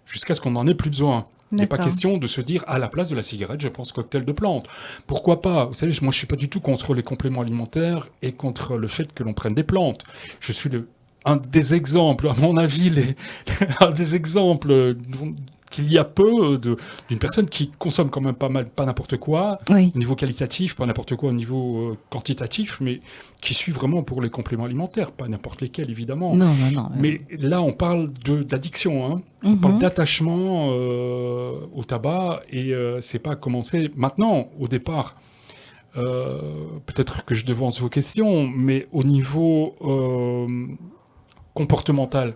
jusqu'à ce qu'on n'en ait plus besoin. Il n'est pas question de se dire, à la place de la cigarette, je prends ce cocktail de plantes. Pourquoi pas ? Vous savez, moi je ne suis pas du tout contre les compléments alimentaires et contre le fait que l'on prenne des plantes. Je suis un des exemples, à mon avis, un des exemples qu'il y a peu d'une personne qui consomme quand même pas n'importe quoi, au niveau qualitatif, pas n'importe quoi au niveau quantitatif, mais qui suit vraiment pour les compléments alimentaires, pas n'importe lesquels évidemment. Non. Mais là, on parle d'addiction, on parle d'attachement au tabac, et c'est pas commencé maintenant, au départ. Peut-être que je devance vos questions, mais au niveau comportemental.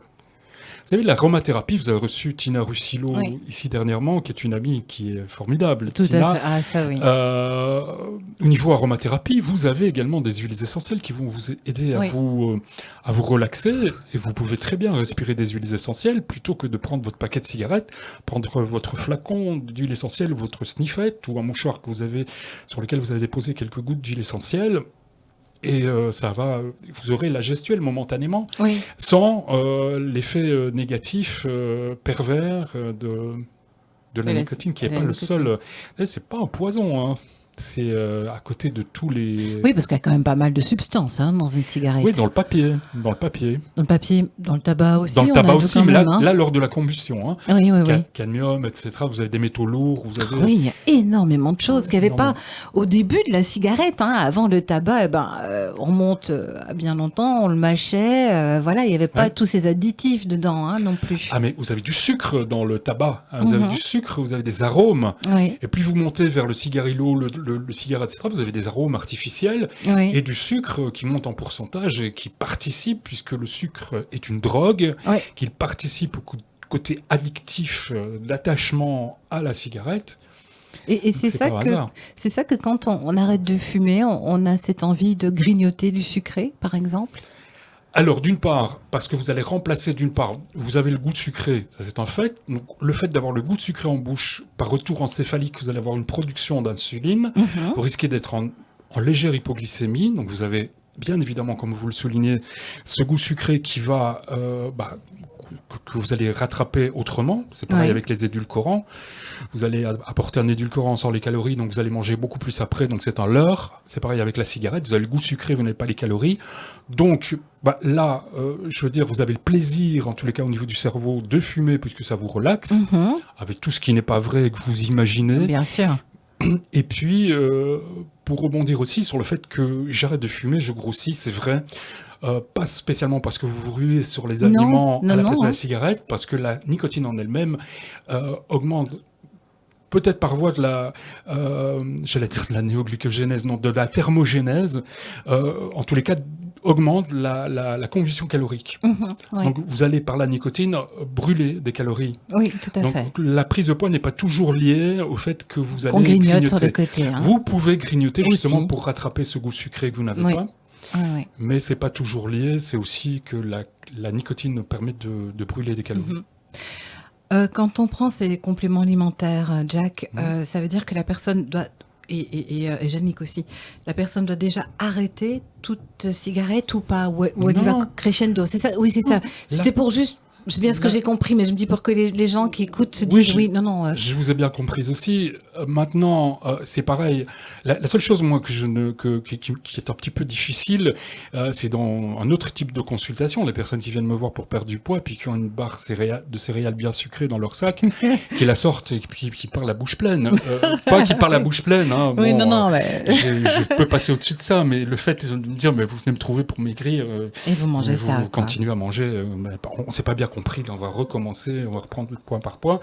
Vous savez, l'aromathérapie, vous avez reçu Tina Russillo ici dernièrement, qui est une amie qui est formidable. Tout Tina, à fait. Ah, ça, oui. Au niveau aromathérapie, vous avez également des huiles essentielles qui vont vous aider à vous relaxer. Et vous pouvez très bien respirer des huiles essentielles plutôt que de prendre votre paquet de cigarettes, prendre votre flacon d'huile essentielle, votre sniffette ou un mouchoir que vous avez, sur lequel vous avez déposé quelques gouttes d'huile essentielle. Et vous aurez la gestuelle momentanément, sans l'effet négatif, pervers de la nicotine, qui n'est pas le seul. C'est pas un poison, c'est à côté de tous les... Oui, parce qu'il y a quand même pas mal de substances dans une cigarette. Oui, dans le papier. Dans le papier, dans le tabac aussi. Dans le tabac aussi, mais là, lors de la combustion. Oui. Cadmium, etc. Vous avez des métaux lourds. Oui, il y a énormément de choses qu'il n'y avait pas au début de la cigarette. Avant le tabac, on monte à bien longtemps, on le mâchait. Il n'y avait pas tous ces additifs dedans non plus. Ah, mais vous avez du sucre dans le tabac. Vous avez du sucre, vous avez des arômes. Et puis vous montez vers le cigarillo, le cigare, etc., vous avez des arômes artificiels et du sucre qui monte en pourcentage et qui participe, puisque le sucre est une drogue, qu'il participe au côté addictif d'attachement à la cigarette. Et c'est ça que quand on arrête de fumer, on a cette envie de grignoter du sucré, par exemple ? Alors, d'une part, parce que vous allez remplacer, vous avez le goût de sucré, ça c'est un fait. Donc, le fait d'avoir le goût de sucré en bouche, par retour encéphalique, vous allez avoir une production d'insuline. Vous risquez d'être en légère hypoglycémie. Donc, vous avez, bien évidemment, comme vous le soulignez, ce goût sucré qui va... que vous allez rattraper autrement. C'est pareil avec les édulcorants. Vous allez apporter un édulcorant sans les calories, donc vous allez manger beaucoup plus après, donc c'est un leurre. C'est pareil avec la cigarette, vous avez le goût sucré, vous n'avez pas les calories. Donc là, je veux dire, vous avez le plaisir, en tous les cas au niveau du cerveau, de fumer, puisque ça vous relaxe, avec tout ce qui n'est pas vrai que vous imaginez. Bien sûr. Et puis, pour rebondir aussi sur le fait que j'arrête de fumer, je grossis, c'est vrai. Pas spécialement parce que vous vous ruez sur les aliments à la place de la cigarette, parce que la nicotine en elle-même augmente, peut-être par voie de la néoglycogénèse, non, de la thermogénèse, en tous les cas, augmente la combustion calorique. Donc vous allez, par la nicotine, brûler des calories. Oui, tout à fait. Donc la prise de poids n'est pas toujours liée au fait que vous allez grignoter sur les côtés. Vous pouvez grignoter justement pour rattraper ce goût sucré que vous n'avez pas. Mais c'est pas toujours lié, c'est aussi que la nicotine permet de brûler des calories. Quand on prend ces compléments alimentaires, Jack, ça veut dire que la personne doit, et Yannick aussi, la personne doit déjà arrêter toute cigarette ou pas, ou elle va crescendo. C'est ça, oui, c'est ça. C'était pour juste C'est bien ce que j'ai compris, mais je me dis pour que les gens qui écoutent se disent Je vous ai bien compris aussi. Maintenant, c'est pareil. La seule chose, moi, qui est un petit peu difficile, c'est dans un autre type de consultation. Les personnes qui viennent me voir pour perdre du poids, puis qui ont une barre de céréales bien sucrées dans leur sac, qui la sortent et puis qui parlent la bouche pleine. Pas qui parlent la bouche pleine. Hein. Oui, bon, je peux passer au-dessus de ça, mais le fait de me dire, mais vous venez me trouver pour maigrir, et vous mangez ça. Vous continuez à manger. On s'est pas bien compris. Là, on va recommencer, on va reprendre point par point.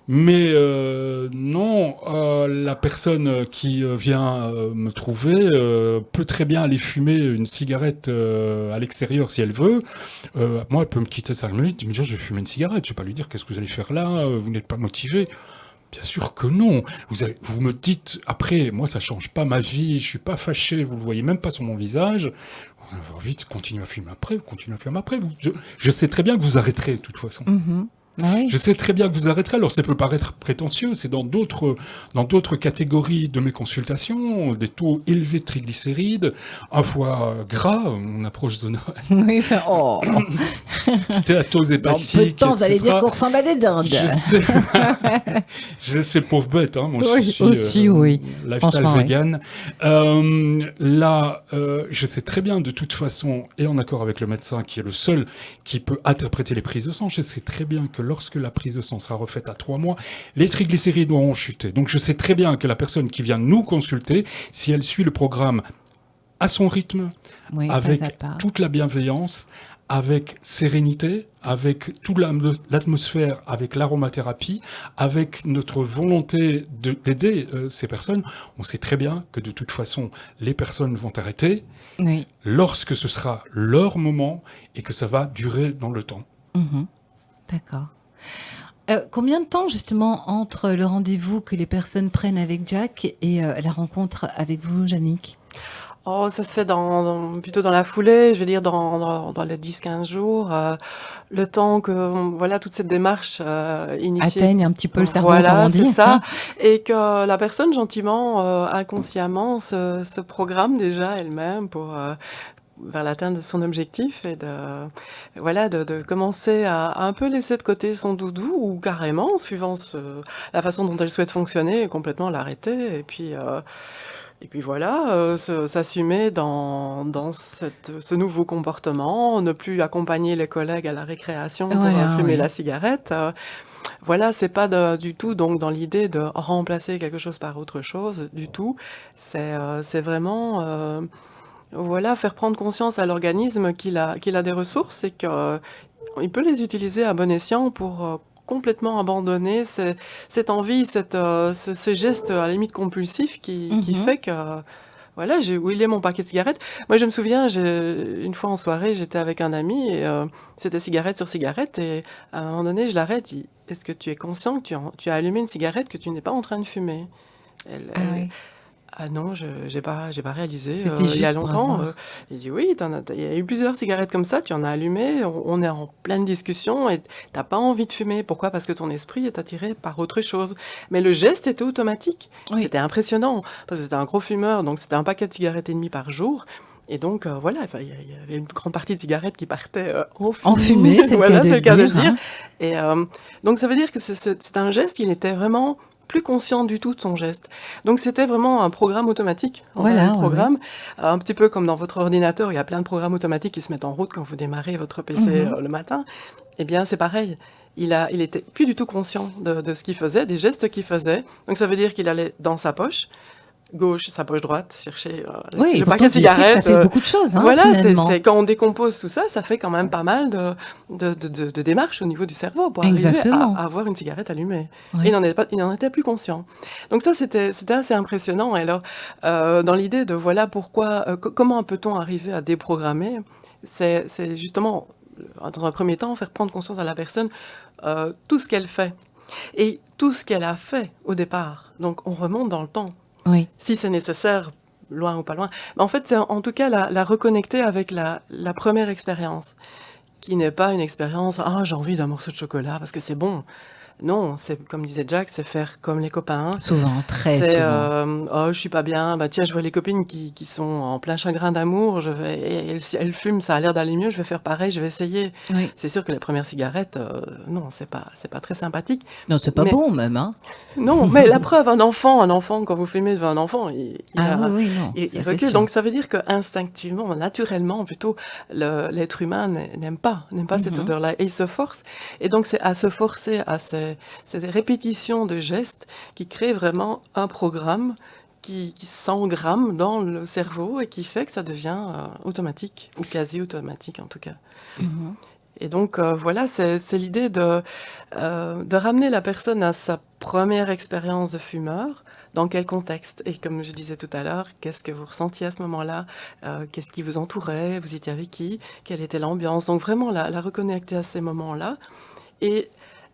Mais non, la personne qui vient me trouver peut très bien aller fumer une cigarette à l'extérieur si elle veut. Moi, elle peut me quitter 5 minutes et me dire je vais fumer une cigarette. Je vais pas lui dire qu'est-ce que vous allez faire là, vous n'êtes pas motivé. Bien sûr que non. Vous me dites après, moi ça change pas ma vie, je suis pas fâché, vous le voyez même pas sur mon visage. Vite, continuez à fumer après, je sais très bien que vous arrêterez de toute façon. Mm-hmm. Oui. Je sais très bien que vous arrêterez. Alors ça peut paraître prétentieux, c'est dans d'autres catégories de mes consultations, des taux élevés de triglycérides, un foie gras, on approche de Noël. Oui, stéatose hépatique, en peu de temps, vous allez dire qu'on ressemble à des dindes. Je sais, pauvre bête, hein, moi oui, je suis lifestyle vegan. Je sais très bien de toute façon, et en accord avec le médecin qui est le seul qui peut interpréter les prises de sang, je sais très bien que lorsque la prise de sang sera refaite à 3 mois, les triglycérides auront chuté. Donc je sais très bien que la personne qui vient nous consulter, si elle suit le programme à son rythme, avec toute la bienveillance, avec sérénité, avec toute l'atmosphère, avec l'aromathérapie, avec notre volonté d'aider ces personnes, on sait très bien que de toute façon, les personnes vont arrêter lorsque ce sera leur moment et que ça va durer dans le temps. Mmh. D'accord. Combien de temps, justement, entre le rendez-vous que les personnes prennent avec Jack et la rencontre avec vous, Jannick ? Ça se fait plutôt dans la foulée, je veux dire dans les 10-15 jours, le temps que toute cette démarche initiée atteigne un petit peu le cerveau, comme on dit. C'est ça, et que la personne gentiment, inconsciemment, se programme déjà elle-même pour vers l'atteinte de son objectif et de commencer à un peu laisser de côté son doudou ou carrément, suivant la façon dont elle souhaite fonctionner, complètement l'arrêter et puis s'assumer dans ce nouveau comportement, ne plus accompagner les collègues à la récréation pour fumer la cigarette. C'est pas du tout donc dans l'idée de remplacer quelque chose par autre chose du tout. C'est vraiment faire prendre conscience à l'organisme qu'il a des ressources et qu'il peut les utiliser à bon escient pour complètement abandonner cette envie, ce geste à la limite compulsif qui fait que j'ai oublié mon paquet de cigarettes. Moi, je me souviens, une fois en soirée, j'étais avec un ami et c'était cigarette sur cigarette et à un moment donné, je l'arrête. Il dit, est-ce que tu es conscient que tu as allumé une cigarette que tu n'es pas en train de fumer ? Ah non, j'ai pas réalisé. Il y a longtemps. Il dit oui, il y a eu plusieurs cigarettes comme ça, tu en as allumé, on est en pleine discussion et t'as pas envie de fumer. Pourquoi ? Parce que ton esprit est attiré par autre chose. Mais le geste était automatique. Oui. C'était impressionnant parce que c'était un gros fumeur, donc c'était un paquet de cigarettes et demi par jour. Et donc, il y avait une grande partie de cigarettes qui partaient en fumée. C'est le cas de le dire. Et donc, ça veut dire que c'est un geste, il était vraiment plus conscient du tout de son geste. Donc c'était vraiment un programme automatique. Un petit peu comme dans votre ordinateur, il y a plein de programmes automatiques qui se mettent en route quand vous démarrez votre PC le matin. Eh bien c'est pareil. Il était plus du tout conscient de ce qu'il faisait, des gestes qu'il faisait. Donc ça veut dire qu'il allait dans sa poche gauche, sa poche droite, chercher le paquet de cigarettes. Ça fait beaucoup de choses, finalement. C'est quand on décompose tout ça, ça fait quand même pas mal de démarches au niveau du cerveau pour arriver à avoir une cigarette allumée. Oui. Et il n'en était plus conscient. Donc ça, c'était assez impressionnant. Et alors, dans l'idée de pourquoi, comment peut-on arriver à déprogrammer, c'est justement, dans un premier temps, faire prendre conscience à la personne tout ce qu'elle fait. Et tout ce qu'elle a fait au départ. Donc, on remonte dans le temps. Oui. Si c'est nécessaire, loin ou pas loin. Mais en fait, c'est en tout cas la reconnecter avec la première expérience, qui n'est pas une expérience « Ah, j'ai envie d'un morceau de chocolat parce que c'est bon ». Non, c'est comme disait Jack, c'est faire comme les copains. Souvent, très souvent. Oh, je suis pas bien. Bah tiens, je vois les copines qui sont en plein chagrin d'amour. Elles fument, ça a l'air d'aller mieux. Je vais faire pareil. Je vais essayer. Oui. C'est sûr que les premières cigarettes, non, c'est pas très sympathique. Non, c'est pas bon même, hein. Non, mais la preuve, un enfant, quand vous fumez devant un enfant, il recule. Sûr. Donc ça veut dire que instinctivement, naturellement, plutôt, l'être humain n'aime pas cette odeur-là, et il se force. Et donc c'est à se forcer à ces répétitions de gestes qui créent vraiment un programme qui s'engramme dans le cerveau et qui fait que ça devient automatique, ou quasi automatique en tout cas. Et donc voilà, c'est l'idée de ramener la personne à sa première expérience de fumeur. Dans quel contexte? Et comme je disais tout à l'heure, qu'est-ce que vous ressentiez à ce moment-là? Qu'est-ce qui vous entourait? Vous étiez avec qui? Quelle était l'ambiance? Donc vraiment la reconnecter à ces moments-là et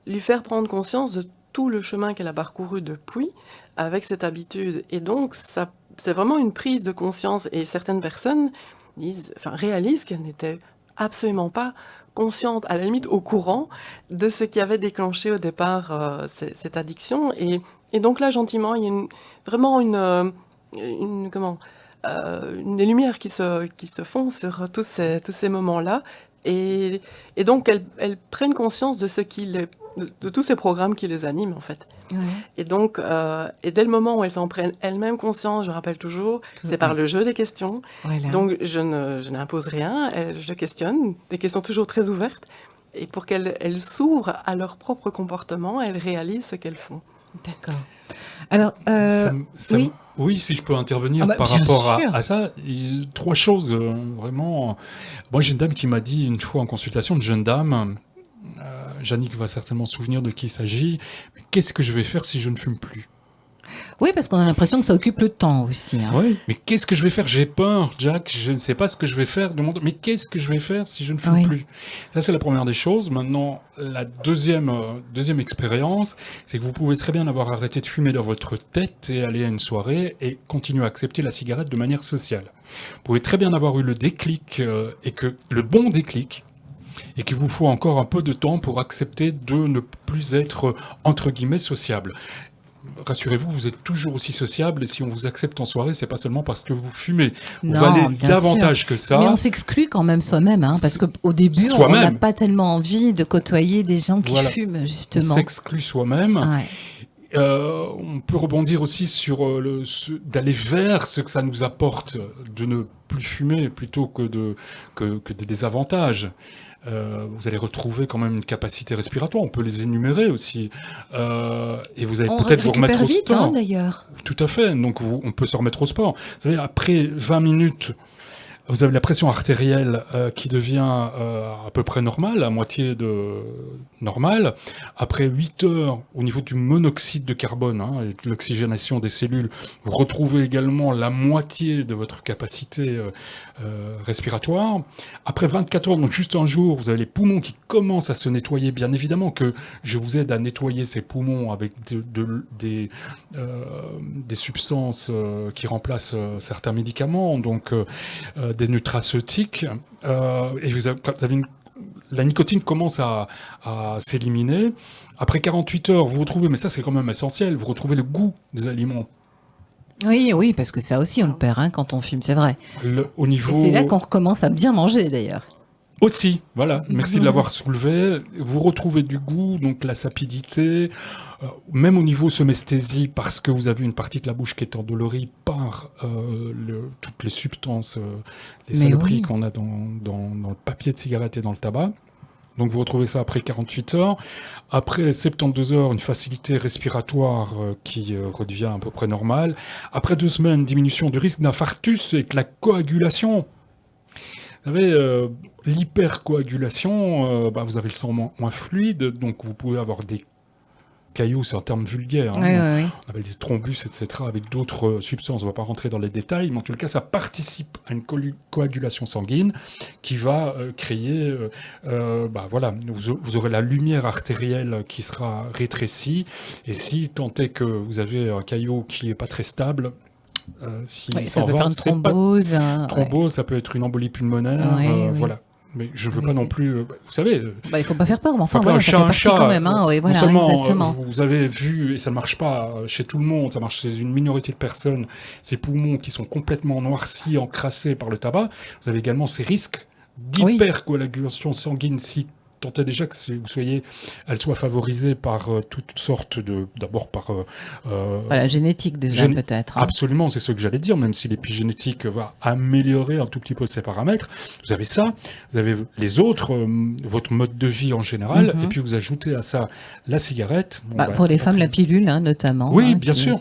lui faire prendre conscience de tout le chemin qu'elle a parcouru depuis avec cette habitude. Et donc, c'est vraiment une prise de conscience. Et certaines personnes réalisent qu'elles n'étaient absolument pas conscientes, à la limite au courant de ce qui avait déclenché au départ cette addiction. Et donc là, gentiment, il y a vraiment une lumière qui se font sur tous ces moments-là. Et donc, elles prennent conscience de de tous ces programmes qui les animent, en fait. Ouais. Et donc, dès le moment où elles en prennent elles-mêmes conscience, je rappelle toujours, c'est par le jeu des questions. Voilà. Donc, je n'impose rien, je questionne, des questions toujours très ouvertes, et pour qu'elles s'ouvrent à leur propre comportement, elles réalisent ce qu'elles font. D'accord. Alors, oui. Oui, si je peux intervenir par bien rapport sûr. à ça, trois choses vraiment. Moi, j'ai une dame qui m'a dit une fois en consultation, une jeune dame, Jannick va certainement se souvenir de qui il s'agit, mais qu'est-ce que je vais faire si je ne fume plus? Oui, parce qu'on a l'impression que ça occupe le temps aussi. Hein. Oui, mais qu'est-ce que je vais faire? J'ai peur, Jack, je ne sais pas ce que je vais faire. Mais qu'est-ce que je vais faire si je ne fume plus? Ça, c'est la première des choses. Maintenant, la deuxième expérience, c'est que vous pouvez très bien avoir arrêté de fumer dans votre tête et aller à une soirée et continuer à accepter la cigarette de manière sociale. Vous pouvez très bien avoir eu le déclic et que le bon déclic, et qu'il vous faut encore un peu de temps pour accepter de ne plus être, entre guillemets, sociable. Rassurez-vous, vous êtes toujours aussi sociable, et si on vous accepte en soirée, c'est pas seulement parce que vous fumez. Vous valez davantage que ça. Mais on s'exclut quand même soi-même, hein, parce qu'au début, on n'a pas tellement envie de côtoyer des gens qui fument, justement. On s'exclut soi-même. Ouais. On peut rebondir aussi sur d'aller vers ce que ça nous apporte, de ne plus fumer plutôt que des désavantages. Vous allez retrouver quand même une capacité respiratoire. On peut les énumérer aussi. Et vous allez peut-être vous remettre au sport. Hein, d'ailleurs. Tout à fait. Donc on peut se remettre au sport. Vous savez, après 20 minutes, vous avez la pression artérielle qui devient à peu près normale, à moitié de normale. Après 8 heures, au niveau du monoxyde de carbone, et l'oxygénation des cellules, vous retrouvez également la moitié de votre capacité respiratoire. Après 24 heures, donc juste un jour, vous avez les poumons qui commencent à se nettoyer. Bien évidemment que je vous aide à nettoyer ces poumons avec des substances qui remplacent certains médicaments, donc des nutraceutiques. Et vous avez la nicotine commence à s'éliminer. Après 48 heures, vous retrouvez, mais ça c'est quand même essentiel, vous retrouvez le goût des aliments. Oui, parce que ça aussi on le perd quand on fume, c'est vrai. Au niveau... Et c'est là qu'on recommence à bien manger d'ailleurs. Aussi, voilà, merci de l'avoir soulevé. Vous retrouvez du goût, donc la sapidité, même au niveau somesthésie, parce que vous avez une partie de la bouche qui est endolorie par toutes les substances, les saloperies qu'on a dans le papier de cigarette et dans le tabac. Donc vous retrouvez ça après 48 heures. Après 72 heures, une facilité respiratoire qui redevient à peu près normale. Après 2 semaines, diminution du risque d'infarctus et de la coagulation. Vous savez, l'hypercoagulation, vous avez le sang moins fluide, donc vous pouvez avoir des cailloux, c'est un terme vulgaire. Oui. On appelle des thrombus, etc., avec d'autres substances. On ne va pas rentrer dans les détails, mais en tout cas, ça participe à une coagulation sanguine qui va créer... vous aurez la lumière artérielle qui sera rétrécie, et si tant est que vous avez un caillot qui n'est pas très stable... ça peut faire une thrombose. Thrombose, ça peut être une embolie pulmonaire, voilà. mais je ne veux pas non plus... vous savez... il ne faut pas faire peur, mais enfin, voilà, ça fait partie quand même. Oui, voilà, non seulement exactement. Vous avez vu, et ça ne marche pas chez tout le monde, ça marche chez une minorité de personnes, ces poumons qui sont complètement noircis, encrassés par le tabac. Vous avez également ces risques d'hypercoagulation sanguine si tant est déjà que elle soit favorisée par toutes sortes d'abord par... la génétique déjà peut-être. Absolument, c'est ce que j'allais dire, même si l'épigénétique va améliorer un tout petit peu ces paramètres. Vous avez ça, vous avez les autres, votre mode de vie en général, et puis vous ajoutez à ça la cigarette. Pour les femmes, la pilule notamment. Oui, bien sûr.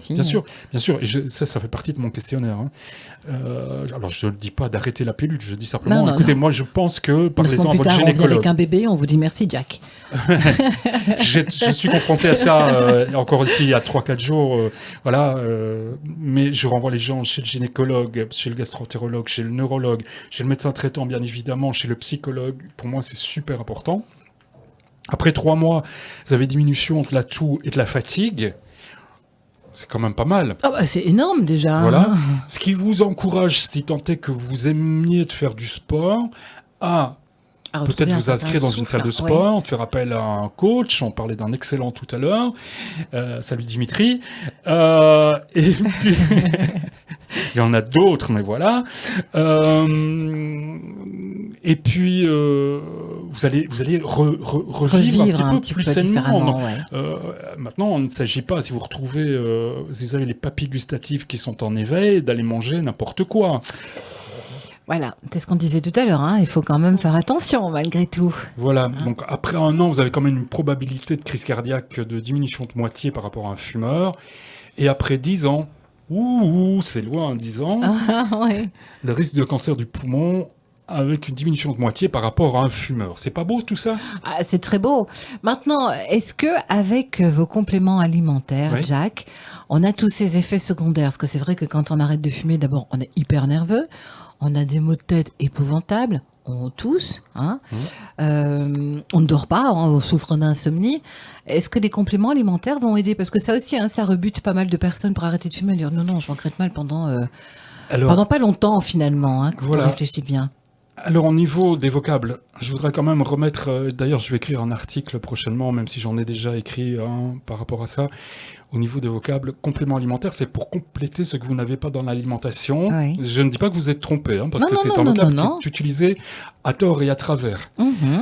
Et ça fait partie de mon questionnaire. Alors je ne dis pas d'arrêter la pilule, je dis simplement, écoutez, moi je pense que, parlez-en à votre gynécologue. On vient avec un bébé, on vous dit merci Jack. Je suis confronté à ça encore ici il y a 3-4 jours, mais je renvoie les gens chez le gynécologue, chez le gastroentérologue, chez le neurologue, chez le médecin traitant bien évidemment, chez le psychologue. Pour moi c'est super important. Après 3 mois, vous avez diminution de la toux et de la fatigue. C'est quand même pas mal. C'est énorme déjà. Voilà. Ce qui vous encourage, si tant est que vous aimiez de faire du sport, à peut-être vous inscrire dans une salle de sport, de faire appel à un coach. On parlait d'un excellent tout à l'heure. Salut Dimitri. Et puis, il y en a d'autres, mais voilà. Et puis, vous allez revivre un petit peu plus sainement. Maintenant, il ne s'agit pas, si vous avez les papilles gustatives qui sont en éveil, d'aller manger n'importe quoi. Voilà, c'est ce qu'on disait tout à l'heure, il faut quand même faire attention malgré tout. Voilà, donc après 1 an, vous avez quand même une probabilité de crise cardiaque de diminution de moitié par rapport à un fumeur. Et après 10 ans, c'est loin, 10 ans, le risque de cancer du poumon avec une diminution de moitié par rapport à un fumeur. C'est pas beau tout ça ? C'est très beau. Maintenant, est-ce que avec vos compléments alimentaires, Jack, on a tous ces effets secondaires ? Parce que c'est vrai que quand on arrête de fumer, d'abord, on est hyper nerveux. On a des maux de tête épouvantables, on tousse, on ne dort pas, on souffre d'insomnie. Est-ce que les compléments alimentaires vont aider ? Parce que ça aussi, ça rebute pas mal de personnes pour arrêter de fumer et dire non, je regrette mal pendant pas longtemps finalement, quand on réfléchit bien. Alors au niveau des vocables, je voudrais quand même remettre, d'ailleurs je vais écrire un article prochainement, même si j'en ai déjà écrit par rapport à ça. Au niveau des vocables, compléments alimentaires, c'est pour compléter ce que vous n'avez pas dans l'alimentation. Oui. Je ne dis pas que vous êtes trompé, parce que c'est un vocable qui est utilisé à tort et à travers.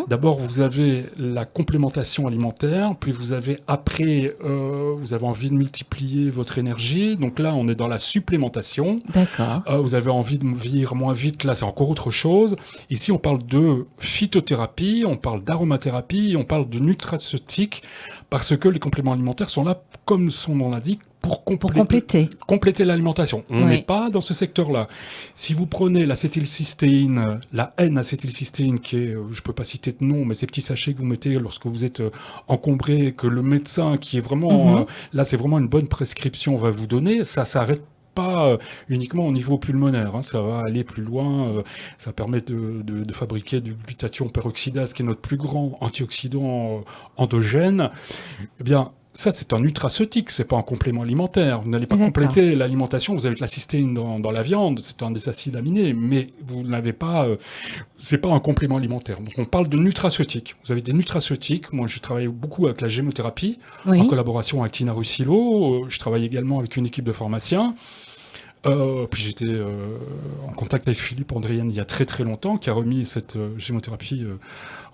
D'abord, vous avez la complémentation alimentaire, puis vous avez après, vous avez envie de multiplier votre énergie. Donc là, on est dans la supplémentation. D'accord. Vous avez envie de vieillir moins vite. Là, c'est encore autre chose. Ici, on parle de phytothérapie, on parle d'aromathérapie, on parle de nutraceutique, parce que les compléments alimentaires sont là, comme son nom l'indique, pour compléter l'alimentation. On n'est pas dans ce secteur-là. Si vous prenez l'acétylcystéine, la N-acétylcystéine, qui est, je ne peux pas citer de nom, mais ces petits sachets que vous mettez lorsque vous êtes encombré, que le médecin, qui est vraiment... là, c'est vraiment une bonne prescription, va vous donner, ça s'arrête pas uniquement au niveau pulmonaire, ça va aller plus loin, ça permet de fabriquer du glutathion peroxydase, qui est notre plus grand antioxydant endogène. Eh bien, ça, c'est un nutraceutique, c'est pas un complément alimentaire. Vous n'allez pas compléter l'alimentation, vous avez de la cystéine dans la viande, c'est un des acides aminés, mais vous n'avez pas... c'est pas un complément alimentaire. Donc, on parle de nutraceutique. Vous avez des nutraceutiques. Moi, je travaille beaucoup avec la gémothérapie, en collaboration avec Tina Russilo. Je travaille également avec une équipe de pharmaciens. Puis j'étais en contact avec Philippe Andrienne il y a très très longtemps, qui a remis cette gémothérapie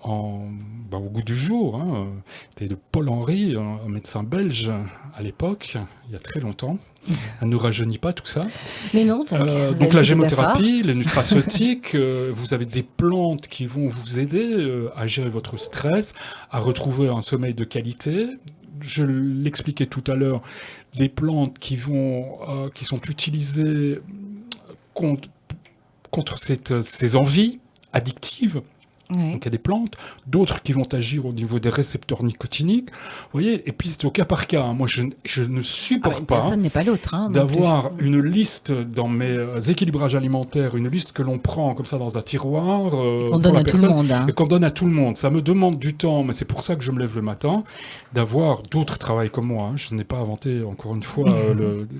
au goût du jour. C'était de Paul Henry, un médecin belge à l'époque, il y a très longtemps. Elle ne nous rajeunit pas tout ça. Mais non. Donc la gémothérapie, les nutraceutiques, vous avez des plantes qui vont vous aider à gérer votre stress, à retrouver un sommeil de qualité. Je l'expliquais tout à l'heure, des plantes qui sont utilisées contre ces envies addictives. Donc il y a des plantes, d'autres qui vont agir au niveau des récepteurs nicotiniques, vous voyez, et puis c'est au cas par cas. Moi je ne supporte pas personne n'est pas l'autre, d'avoir une liste dans mes équilibrages alimentaires, une liste que l'on prend comme ça dans un tiroir et qu'on donne à tout le monde. Et qu'on donne à tout le monde. Ça me demande du temps, mais c'est pour ça que je me lève le matin, d'avoir d'autres travails comme moi. Je n'ai pas inventé encore une fois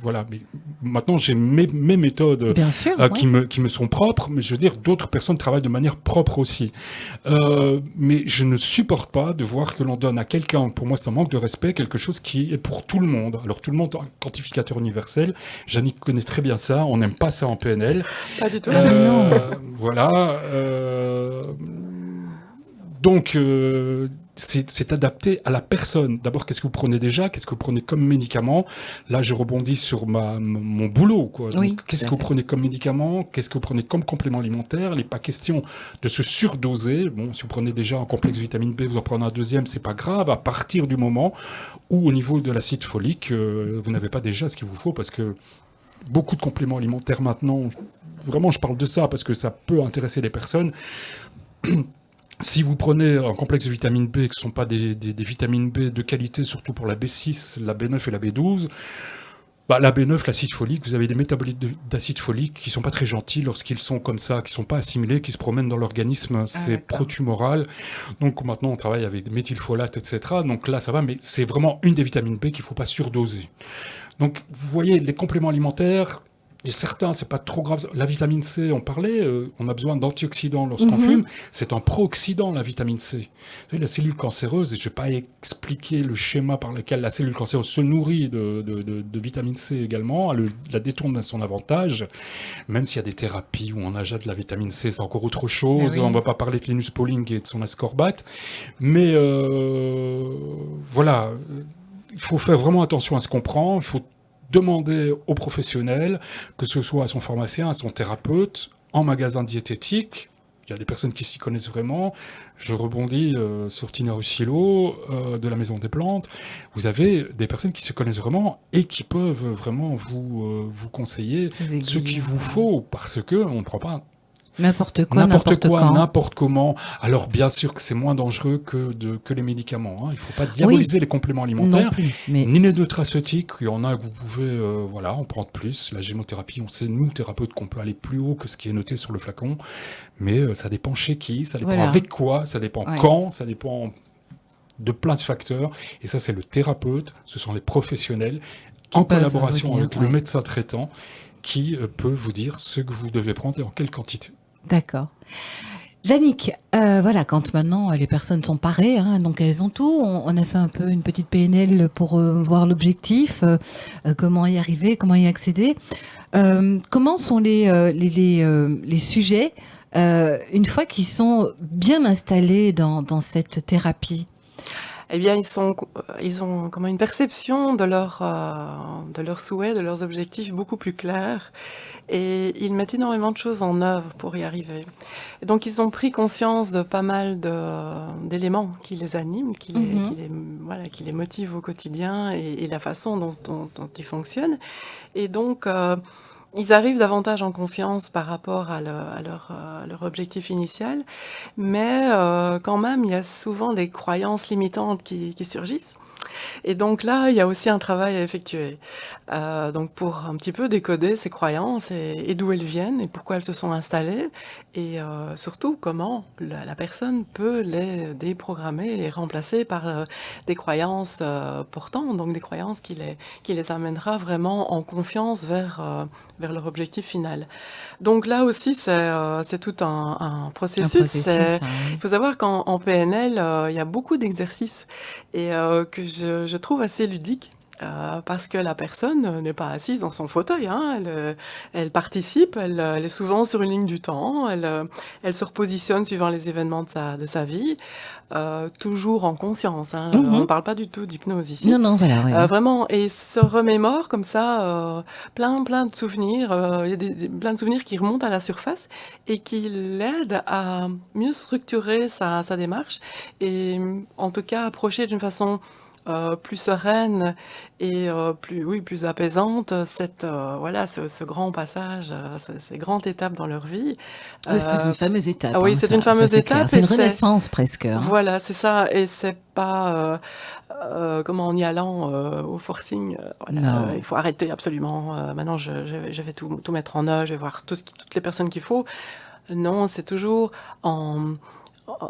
voilà. Mais maintenant j'ai mes méthodes Bien sûr, qui me sont propres, mais je veux dire d'autres personnes travaillent de manière propre aussi. Mais je ne supporte pas de voir que l'on donne à quelqu'un, pour moi c'est un manque de respect, quelque chose qui est pour tout le monde. Alors tout le monde, un quantificateur universel, Jannick connaît très bien ça, on n'aime pas ça en PNL. Pas du tout. Voilà. Donc, c'est adapté à la personne. D'abord, qu'est-ce que vous prenez déjà? Qu'est-ce que vous prenez comme médicament? Là, je rebondis sur mon boulot, quoi. Donc, Oui, qu'est-ce que vous prenez comme médicament? Qu'est-ce que vous prenez comme complément alimentaire? Il n'est pas question de se surdoser. Bon, si vous prenez déjà un complexe vitamine B, vous en prenez un deuxième, c'est pas grave, à partir du moment où, au niveau de l'acide folique, vous n'avez pas déjà ce qu'il vous faut, parce que beaucoup de compléments alimentaires maintenant, vraiment, je parle de ça parce que ça peut intéresser les personnes. Si vous prenez un complexe de vitamine B, qui ne sont pas des vitamines B de qualité, surtout pour la B6, la B9 et la B12, la B9, l'acide folique, vous avez des métabolites d'acide folique qui ne sont pas très gentils lorsqu'ils sont comme ça, qui ne sont pas assimilés, qui se promènent dans l'organisme, c'est protumoral. Donc maintenant, on travaille avec des méthylfolates, etc. Donc là, ça va, mais c'est vraiment une des vitamines B qu'il ne faut pas surdoser. Donc, vous voyez, les compléments alimentaires, et certains, c'est pas trop grave. La vitamine C, on parlait, on a besoin d'antioxydants lorsqu'on fume. C'est un pro-oxydant, la vitamine C. Vous savez, la cellule cancéreuse, et je vais pas expliquer le schéma par lequel la cellule cancéreuse se nourrit de vitamine C également, elle la détourne à son avantage, même s'il y a des thérapies où on ajoute de la vitamine C, c'est encore autre chose. On va pas parler de Linus Pauling et de son ascorbate, mais voilà, il faut faire vraiment attention à ce qu'on prend, il faut demander aux professionnels, que ce soit à son pharmacien, à son thérapeute, en magasin diététique. Il y a des personnes qui s'y connaissent vraiment. Je rebondis sur Tina Russilo de la Maison des Plantes. Vous avez des personnes qui se connaissent vraiment et qui peuvent vraiment vous conseiller ce qu'il vous faut, parce qu'on ne prend pas n'importe quoi, n'importe comment. Alors bien sûr que c'est moins dangereux que les médicaments. Hein. Il ne faut pas diaboliser les compléments alimentaires, ni les nutraceutiques. Il y en a que vous pouvez en prendre plus. La gémothérapie, on sait, nous, thérapeutes, qu'on peut aller plus haut que ce qui est noté sur le flacon. Mais ça dépend chez qui, ça dépend avec quoi, ça dépend quand, ça dépend de plein de facteurs. Et ça, c'est le thérapeute, ce sont les professionnels, en collaboration avec le médecin traitant, qui peut vous dire ce que vous devez prendre et en quelle quantité. D'accord. Jannick, quand maintenant les personnes sont parées, donc elles ont tout, on a fait un peu une petite PNL pour voir l'objectif, comment y arriver, comment y accéder. Comment sont les sujets une fois qu'ils sont bien installés dans cette thérapie? Eh bien, ils ont comme une perception de leurs souhaits, de leurs objectifs beaucoup plus clairs. Et ils mettent énormément de choses en œuvre pour y arriver. Et donc, ils ont pris conscience de pas mal d'éléments qui les animent, qui les motivent au quotidien et la façon dont ils fonctionnent. Et donc, ils arrivent davantage en confiance par rapport à leur objectif initial. Mais quand même, il y a souvent des croyances limitantes qui surgissent. Et donc là, il y a aussi un travail à effectuer. Donc pour un petit peu décoder ces croyances et d'où elles viennent et pourquoi elles se sont installées et surtout comment la personne peut les déprogrammer et remplacer par des croyances portantes, donc des croyances qui les amènera vraiment en confiance vers leur objectif final. Donc là aussi, c'est tout un processus. Il faut savoir qu'en PNL, il y a beaucoup d'exercices et que je trouve assez ludiques. Parce que la personne n'est pas assise dans son fauteuil, elle participe, elle est souvent sur une ligne du temps, elle se repositionne suivant les événements de sa vie, toujours en conscience. On ne parle pas du tout d'hypnose ici. Non, voilà. Vraiment, et se remémore comme ça plein de souvenirs. Il y a plein de souvenirs qui remontent à la surface et qui l'aident à mieux structurer sa démarche et en tout cas approcher d'une façon plus sereine et plus apaisante ce grand passage, ces grandes étapes dans leur vie. C'est une fameuse étape. Oui, c'est une fameuse étape. C'est une renaissance presque. Voilà, c'est ça. Et c'est pas en y allant au forcing. Il faut arrêter absolument. Maintenant, je vais tout mettre en œuvre. Je vais voir toutes les personnes qu'il faut. Non, c'est toujours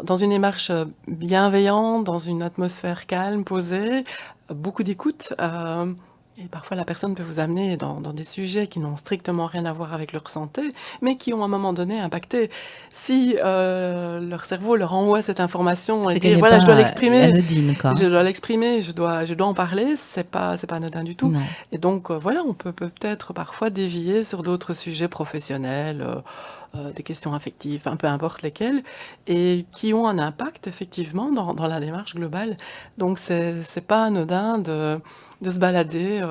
dans une démarche bienveillante, dans une atmosphère calme, posée, beaucoup d'écoute, Et parfois, la personne peut vous amener dans des sujets qui n'ont strictement rien à voir avec leur santé, mais qui ont à un moment donné impacté. Si leur cerveau leur envoie cette information et dire voilà, je dois l'exprimer, anodine, quoi. je dois l'exprimer, je dois en parler, c'est pas anodin du tout. Non. Et donc voilà, on peut peut-être parfois dévier sur d'autres sujets professionnels, des questions affectives, peu importe lesquelles, et qui ont un impact effectivement dans la démarche globale. Donc c'est pas anodin de se balader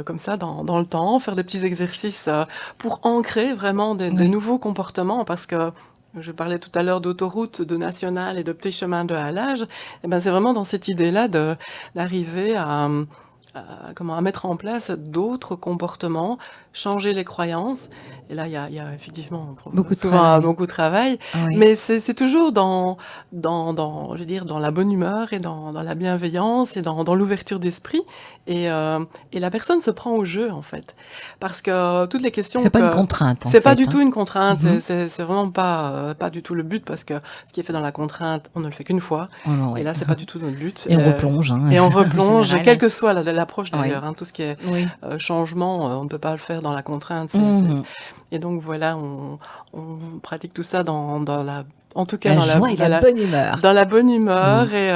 comme ça dans le temps, faire des petits exercices pour ancrer vraiment des nouveaux comportements, parce que je parlais tout à l'heure d'autoroute, de nationale et de petits chemins de halage. Et ben c'est vraiment dans cette idée-là d'arriver à mettre en place d'autres comportements, changer les croyances. Et là, il y a effectivement beaucoup de travail. Oui. Mais c'est toujours dans la bonne humeur et dans la bienveillance et dans l'ouverture d'esprit. Et la personne se prend au jeu, en fait. Parce que toutes les questions... C'est pas une contrainte, en fait. C'est pas du tout une contrainte. Mm-hmm. C'est vraiment pas du tout le but, parce que ce qui est fait dans la contrainte, on ne le fait qu'une fois. Oui. Et là, c'est pas du tout notre but. Et on replonge. Et on replonge, quelle que soit l'approche d'ailleurs. Oui. Tout ce qui est changement, on ne peut pas le faire dans la contrainte. Et donc voilà, on pratique tout ça dans la... En tout cas, la bonne humeur. Dans la bonne humeur et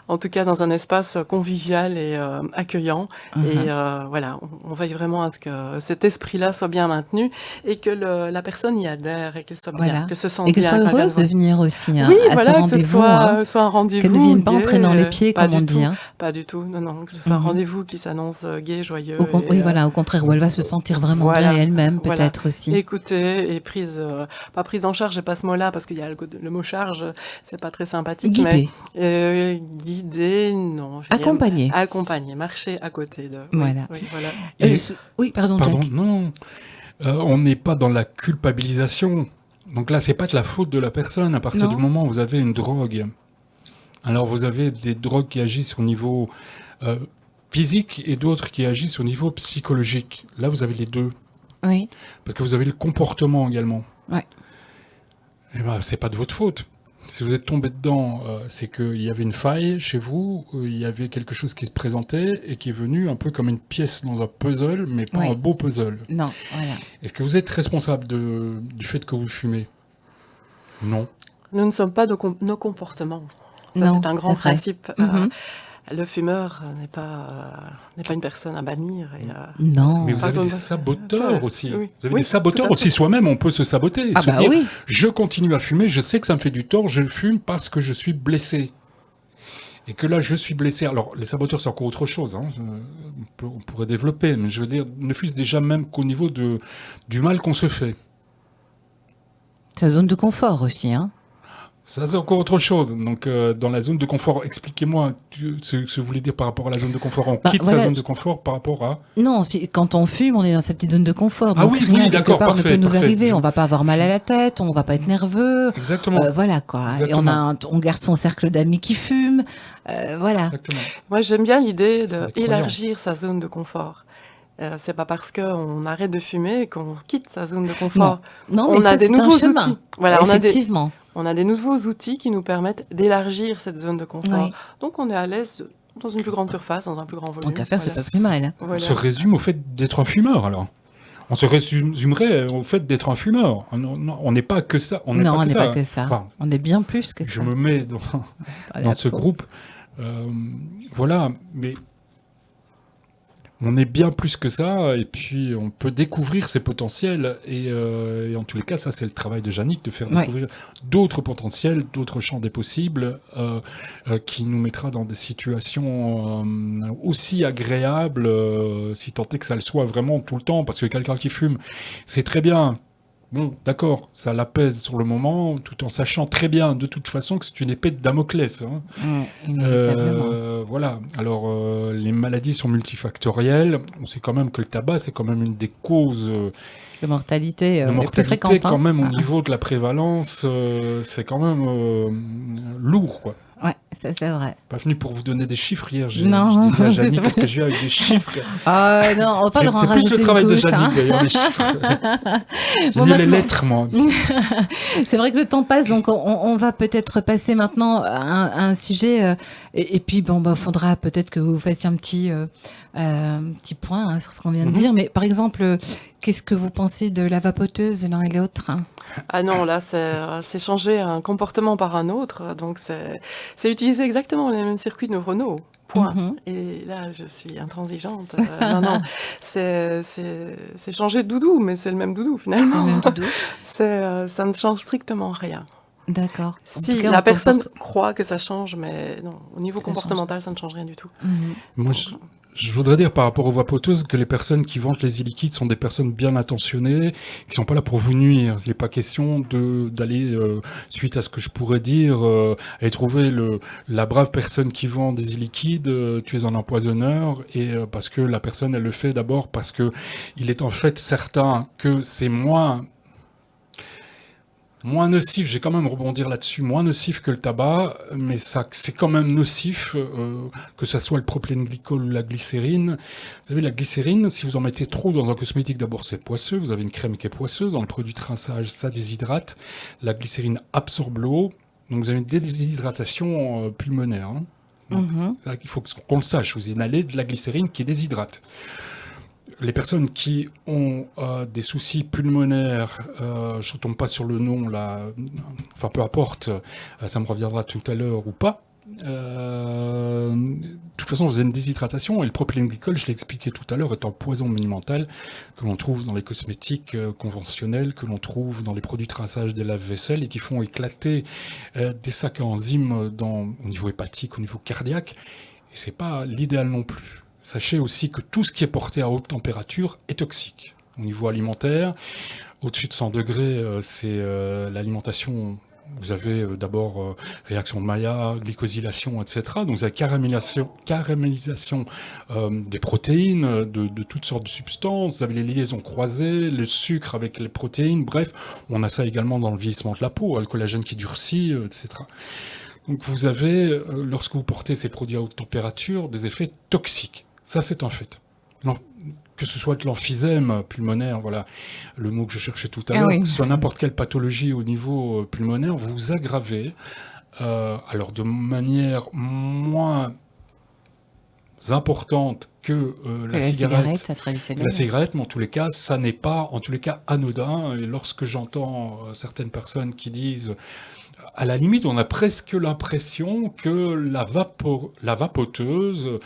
en tout cas dans un espace convivial et accueillant. Et voilà, on veille vraiment à ce que cet esprit-là soit bien maintenu et que la personne y adhère et qu'elle soit bien, qu'elle se sente bien. Et qu'elle soit heureuse de venir aussi à que ce soit un rendez-vous. Qu'elle ne vienne pas entrer dans les pieds, comme on dit. Pas du tout, non, que ce soit un rendez-vous qui s'annonce gai, joyeux. Au contraire, où elle va se sentir vraiment bien elle-même, peut-être aussi. Écoutée et pas prise en charge, j'ai pas ce mot-là parce qu'il y a le mot charge, c'est pas très sympathique. Guidée. Mais guidée, non. Accompagnée, marcher à côté de. Voilà. Oui, pardon, Jack. Non, on n'est pas dans la culpabilisation. Donc là, c'est pas de la faute de la personne. À partir du moment où vous avez une drogue, alors vous avez des drogues qui agissent au niveau physique et d'autres qui agissent au niveau psychologique. Là, vous avez les deux. Oui. Parce que vous avez le comportement également. Ouais. Et ben, c'est pas de votre faute. Si vous êtes tombé dedans, c'est qu'il y avait une faille chez vous, il y avait quelque chose qui se présentait et qui est venu un peu comme une pièce dans un puzzle, mais pas un beau puzzle. Non, voilà. Est-ce que vous êtes responsable du fait que vous fumez ? Non. Nous ne sommes pas nos comportements. Ça, c'est un grand principe. Le fumeur n'est pas une personne à bannir. Non. Mais vous avez des saboteurs aussi. Oui. Vous avez des saboteurs aussi. Soi-même, on peut se saboter. Se dire, je continue à fumer, je sais que ça me fait du tort, je fume parce que je suis blessé. Et que là, je suis blessé. Alors, les saboteurs, c'est encore autre chose. Hein. On pourrait développer. Mais je veux dire, ne fût-ce déjà même qu'au niveau du mal qu'on se fait. C'est la zone de confort aussi, hein. Ça, c'est encore autre chose. Donc, dans la zone de confort, expliquez-moi ce que vous voulez dire par rapport à la zone de confort. On quitte sa zone de confort par rapport à... Non, quand on fume, on est dans sa petite zone de confort. Donc oui, d'accord, parfait. Ne peut nous arriver. On va pas avoir mal à la tête, on va pas être nerveux. Exactement. Voilà, quoi. Exactement. Et on garde son cercle d'amis qui fument. Voilà. Exactement. Moi, j'aime bien l'idée d'élargir sa zone de confort. C'est pas parce qu'on arrête de fumer qu'on quitte sa zone de confort. Non, mais on a des nouveaux outils. Voilà, effectivement. On a des nouveaux outils qui nous permettent d'élargir cette zone de confort. Oui. Donc on est à l'aise dans une plus grande surface, dans un plus grand volume. Tant qu'à faire, c'est pas plus mal. Voilà. On se résume au fait d'être un fumeur, alors. On se résumerait au fait d'être un fumeur. On n'est pas que ça. On n'est pas que ça. Enfin, on est bien plus que ça. Je me mets dans ce groupe. Voilà, mais... On est bien plus que ça, et puis on peut découvrir ses potentiels. Et en tous les cas, ça, c'est le travail de Jannick, de faire découvrir d'autres potentiels, d'autres champs des possibles, qui nous mettra dans des situations aussi agréables, si tant est que ça le soit vraiment tout le temps. Parce que quelqu'un qui fume, c'est très bien. Bon, d'accord, ça l'apaise sur le moment, tout en sachant très bien, de toute façon, que c'est une épée de Damoclès. Hein. Voilà. Alors, les maladies sont multifactorielles. On sait quand même que le tabac, c'est quand même une des causes de mortalité, plus fréquentes, quand même, au niveau de la prévalence, c'est quand même lourd, quoi. Ouais. Ça, c'est vrai. Pas venu pour vous donner des chiffres hier. Je Non, disais à c'est Jannick, vrai. qu'est-ce que je viens avec des chiffres? Non, on va pas leur en C'est plus rajouter le travail une de couche, Jannick, hein. d'ailleurs, les chiffres. J'ai Bon, mieux les maintenant- lettres, moi. C'est vrai que le temps passe, donc on va peut-être passer maintenant à un sujet. Et puis, faudra peut-être que vous fassiez un petit point hein, sur ce qu'on vient de dire. Mais par exemple, qu'est-ce que vous pensez de la vapoteuse l'un et l'autre? Ah non, là, c'est changer un comportement par un autre. Donc, c'est utiliser exactement les mêmes circuits neuronaux. Point. Mhm. Et là, je suis intransigeante. Non, c'est changer de doudou, mais c'est le même doudou, C'est le finalement. même doudou. Ça ne change strictement rien. D'accord. En Si tout cas, la on personne comporte- croit que ça change, mais non, au niveau Ça comportemental, ça ne change rien du tout. Mhm. Moi, je voudrais dire par rapport aux vapoteuses que les personnes qui vendent les e-liquides sont des personnes bien intentionnées, qui sont pas là pour vous nuire. Il n'est pas question d'aller, suite à ce que je pourrais dire, aller trouver la brave personne qui vend des e-liquides, tu es un empoisonneur, et parce que la personne, elle le fait d'abord parce que il est en fait certain que c'est moins nocif, j'ai quand même rebondir là-dessus, moins nocif que le tabac, mais ça, c'est quand même nocif, que ça soit le propylène-glycol ou la glycérine. Vous savez, la glycérine, si vous en mettez trop dans un cosmétique, d'abord c'est poisseux, vous avez une crème qui est poisseuse, dans le produit de rinçage, ça déshydrate, la glycérine absorbe l'eau, donc vous avez une déshydratation pulmonaire. Hein. Mhm. Il faut qu'on le sache, vous inhalez de la glycérine qui déshydrate. Les personnes qui ont des soucis pulmonaires, je ne tombe pas sur le nom, là, enfin peu importe, ça me reviendra tout à l'heure ou pas. De toute façon, vous avez une déshydratation et le propylène-glycol, je l'ai expliqué tout à l'heure, est un poison monumental que l'on trouve dans les cosmétiques conventionnels, que l'on trouve dans les produits de rinçage des lave-vaisselle et qui font éclater des sacs à enzymes au niveau hépatique, au niveau cardiaque. Et c'est pas l'idéal non plus. Sachez aussi que tout ce qui est porté à haute température est toxique. Au niveau alimentaire, au-dessus de 100 degrés, c'est l'alimentation. Vous avez d'abord réaction de Maillard, glycosylation, etc. Donc vous avez caramélisation des protéines, de toutes sortes de substances. Vous avez les liaisons croisées, le sucre avec les protéines. Bref, on a ça également dans le vieillissement de la peau, le collagène qui durcit, etc. Donc vous avez, lorsque vous portez ces produits à haute température, des effets toxiques. Ça, c'est un fait. Que ce soit de l'emphysème pulmonaire, voilà le mot que je cherchais tout à l'heure, oui. que ce soit n'importe quelle pathologie au niveau pulmonaire, vous aggravez, alors de manière moins importante que la cigarette traditionnelle. La cigarette, mais en tous les cas, ça n'est pas, en tous les cas, anodin. Et lorsque j'entends certaines personnes qui disent, à la limite, on a presque l'impression que la vapoteuse,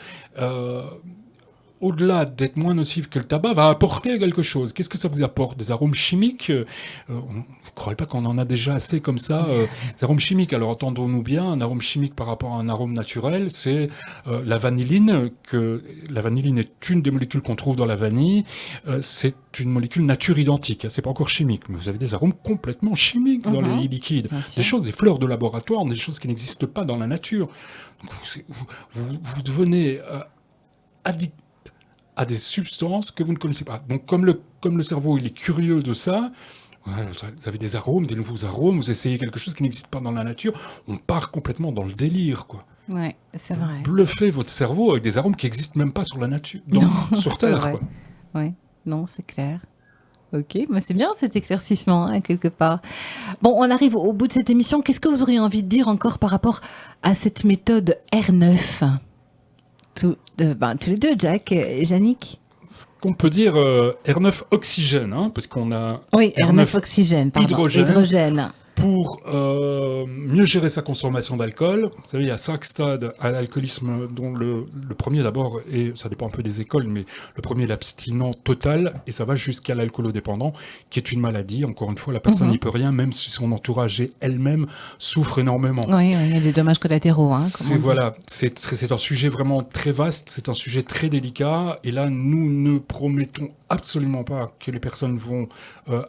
au-delà d'être moins nocive que le tabac, va apporter quelque chose. Qu'est-ce que ça vous apporte? Des arômes chimiques? Vous ne croyez pas qu'on en a déjà assez comme ça? Des arômes chimiques, alors entendons-nous bien, un arôme chimique par rapport à un arôme naturel, c'est la vanilline. La vanilline est une des molécules qu'on trouve dans la vanille. C'est une molécule nature identique. C'est pas encore chimique, mais vous avez des arômes complètement chimiques dans les liquides. Des choses, des fleurs de laboratoire, des choses qui n'existent pas dans la nature. Donc vous devenez addict à des substances que vous ne connaissez pas. Donc comme le cerveau il est curieux de ça, vous avez des arômes, des nouveaux arômes, vous essayez quelque chose qui n'existe pas dans la nature, on part complètement dans le délire, quoi. Ouais, c'est vrai. Bluffez votre cerveau avec des arômes qui n'existent même pas sur la nature, sur Terre, quoi. Ouais, non, c'est clair. Ok, mais c'est bien cet éclaircissement, hein, quelque part. Bon, on arrive au bout de cette émission. Qu'est-ce que vous auriez envie de dire encore par rapport à cette méthode R9 ? Tous les deux, Jack et Jannick. Ce qu'on peut dire R9 oxygène, hein, parce qu'on a Oui, R9 oxygène, pardon. Hydrogène. Pour mieux gérer sa consommation d'alcool. Vous savez, il y a 5 stades à l'alcoolisme, dont le premier d'abord, et ça dépend un peu des écoles, mais le premier est l'abstinent total, et ça va jusqu'à l'alcoolodépendant, qui est une maladie. Encore une fois, la personne n'y peut rien, même si son entourage et elle-même souffre énormément. Oui, il y a des dommages collatéraux. Hein, c'est un sujet vraiment très vaste, c'est un sujet très délicat, et là, nous ne promettons absolument pas que les personnes vont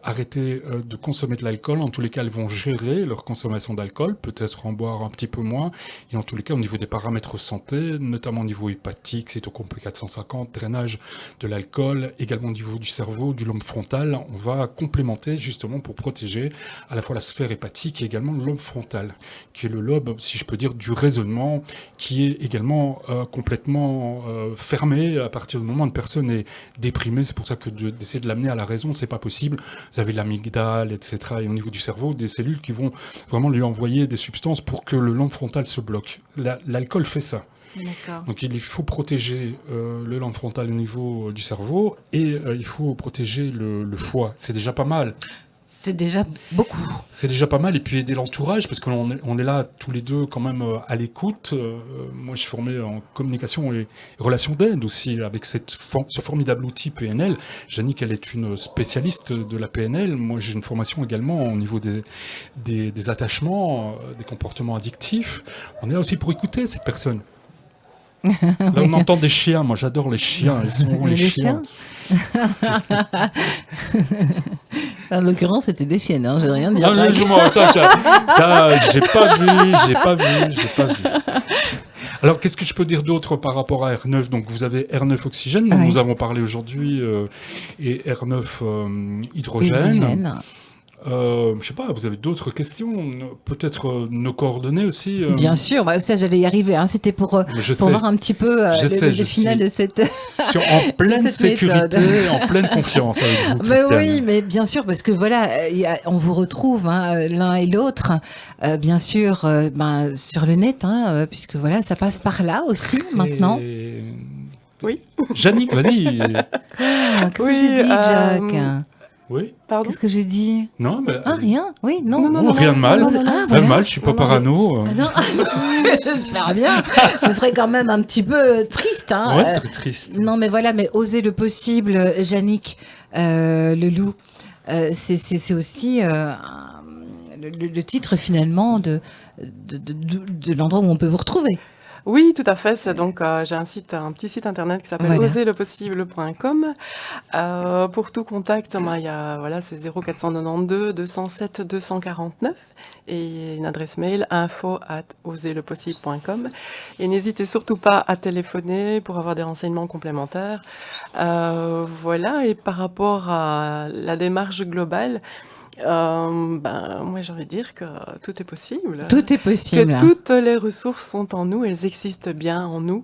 arrêter de consommer de l'alcool. En tous les cas, elles vont gérer leur consommation d'alcool, peut-être en boire un petit peu moins, et en tous les cas au niveau des paramètres santé, notamment au niveau hépatique, cytochrome P450, drainage de l'alcool, également au niveau du cerveau, du lobe frontal, on va complémenter justement pour protéger à la fois la sphère hépatique et également le lobe frontal, qui est le lobe, si je peux dire, du raisonnement, qui est également complètement fermé à partir du moment où une personne est déprimée. C'est pour ça que d'essayer de l'amener à la raison, c'est pas possible. Vous avez l'amygdale, etc. Et au niveau du cerveau, des cellules qui vont vraiment lui envoyer des substances pour que le lobe frontal se bloque. L'alcool fait ça. D'accord. Donc il faut protéger le lobe frontal au niveau du cerveau et il faut protéger le foie. C'est déjà pas mal. C'est déjà beaucoup. C'est déjà pas mal, et puis aider l'entourage, parce qu'on est là tous les deux quand même à l'écoute. Moi, je suis formé en communication et relations d'aide aussi, avec ce formidable outil PNL. Jannick, elle est une spécialiste de la PNL. Moi, j'ai une formation également au niveau des attachements, des comportements addictifs. On est là aussi pour écouter ces personnes. Là, on entend des chiens. Moi, j'adore les chiens. Ils sont où, les chiens? En l'occurrence, c'était des chiennes, hein, j'ai rien dit. Ah, j'ai pas vu. Alors, qu'est-ce que je peux dire d'autre par rapport à R9 ? Donc, vous avez R9 oxygène, dont nous avons parlé aujourd'hui, et R9 hydrogène. Je sais pas, vous avez d'autres questions ? Peut-être nos coordonnées aussi Bien sûr, ça j'allais y arriver. Hein. C'était pour voir un petit peu le final de cette. En pleine sécurité, en pleine confiance avec vous, Christiane. Oui, mais bien sûr, parce que voilà, on vous retrouve l'un et l'autre, bien sûr, sur le net, puisque voilà, ça passe par là aussi maintenant. Oui. Jannick, vas-y. Qu'est-ce que j'ai dit, Jack ? Oui. Pardon ? Qu'est-ce que j'ai dit ? Non, mais... rien. Oui, non. Rien de mal. Rien de mal, je suis pas parano. Non, j'espère bien. Ce serait quand même un petit peu triste. Hein. Ouais, ce serait triste. Non, mais voilà, mais oser le possible, Jannick, le loup, c'est aussi le titre finalement de l'endroit où on peut vous retrouver. Oui, tout à fait. C'est donc j'ai un petit site internet qui s'appelle oserlepossible.com. Pour tout contact, il y a c'est 0492 207 249 et une adresse mail info@oserlepossible.com. Et n'hésitez surtout pas à téléphoner pour avoir des renseignements complémentaires. Voilà. Et par rapport à la démarche globale. Moi j'ai envie de dire que tout est possible. Tout est possible. Que toutes les ressources sont en nous, elles existent bien en nous.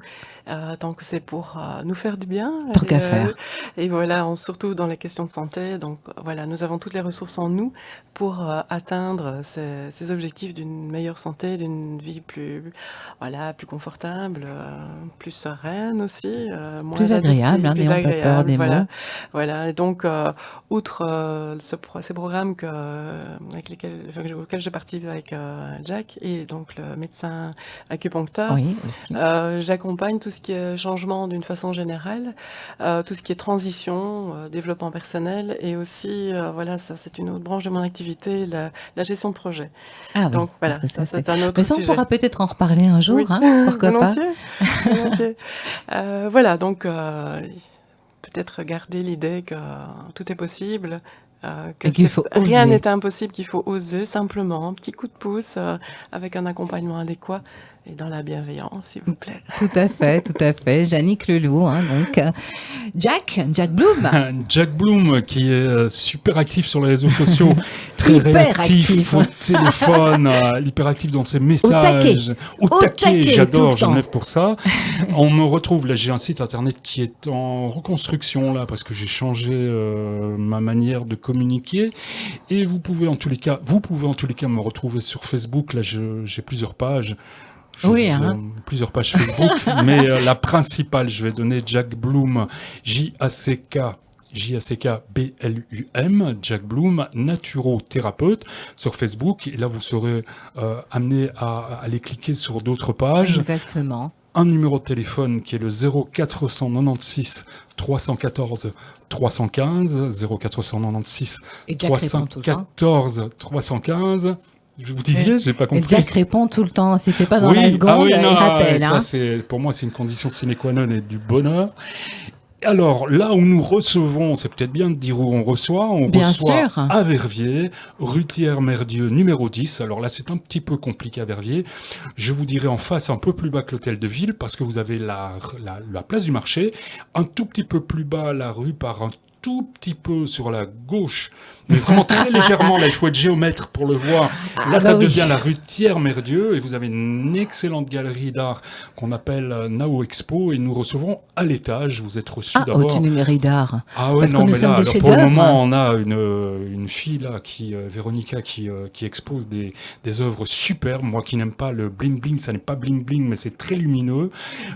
Tant que c'est pour nous faire du bien. Tant qu'à faire. Et voilà, surtout dans les questions de santé. Donc voilà, nous avons toutes les ressources en nous pour atteindre ces objectifs d'une meilleure santé, d'une vie plus confortable, plus sereine aussi, moins plus agréable, n'ayons pas peur des mots. Voilà. Et donc, outre ces programmes auxquels je participe avec Jack et donc le médecin acupuncteur, j'accompagne tout ce qui est changement d'une façon générale, tout ce qui est transition, développement personnel et aussi, ça c'est une autre branche de mon activité, la gestion de projet. Donc voilà, ça c'est un autre sujet. Mais ça on pourra peut-être en reparler un jour, pourquoi volontiers, pas volontiers. Voilà, donc peut-être garder l'idée que tout est possible. Rien n'est impossible, qu'il faut oser simplement, un petit coup de pouce avec un accompagnement adéquat et dans la bienveillance, s'il vous plaît. Tout à fait. Jannick Leloup, donc Jack Bloom. Jack Bloom, qui est super actif sur les réseaux sociaux, très réactif au téléphone, hyperactif dans ses messages. Au taquet, j'adore, je me lève pour ça. On me retrouve, là j'ai un site internet qui est en reconstruction, là, parce que j'ai changé ma manière de communiquer. Et vous pouvez en tous les cas me retrouver sur Facebook, là j'ai plusieurs pages. Plusieurs pages Facebook, mais la principale, je vais donner Jack Bloom, J-A-C-K-B-L-U-M, Jack Bloom, naturothérapeute sur Facebook. Et là, vous serez amené à aller cliquer sur d'autres pages. Exactement. Un numéro de téléphone qui est le 0496 314 315, 0496 314 315. Vous disiez, j'ai pas compris. Et Jack répond tout le temps. Si c'est pas dans la seconde, il rappelle. Ça, pour moi, c'est une condition sine qua non et du bonheur. Alors, là où nous recevons, c'est peut-être bien de dire où on reçoit. On Bien reçoit sûr. à Verviers, rue Thiers-Merdieux, numéro 10. Alors là, c'est un petit peu compliqué à Verviers. Je vous dirais en face, un peu plus bas que l'hôtel de ville, parce que vous avez la place du marché. Un tout petit peu plus bas, la rue part un tout petit peu sur la gauche, mais vraiment très légèrement. Là, il faut être géomètre pour le voir. Là, ça devient la rue Thiers-Merdieux, et vous avez une excellente galerie d'art qu'on appelle Nao Expo, et nous recevons à l'étage. Vous êtes reçus d'abord. Une galerie d'art. Ah ouais, Parce non, que nous mais sommes là, des alors, pour le chefs-d'œuvre. moment, on a une fille là, Véronica, qui expose des œuvres superbes. Moi qui n'aime pas le bling bling, ça n'est pas bling bling, mais c'est très lumineux.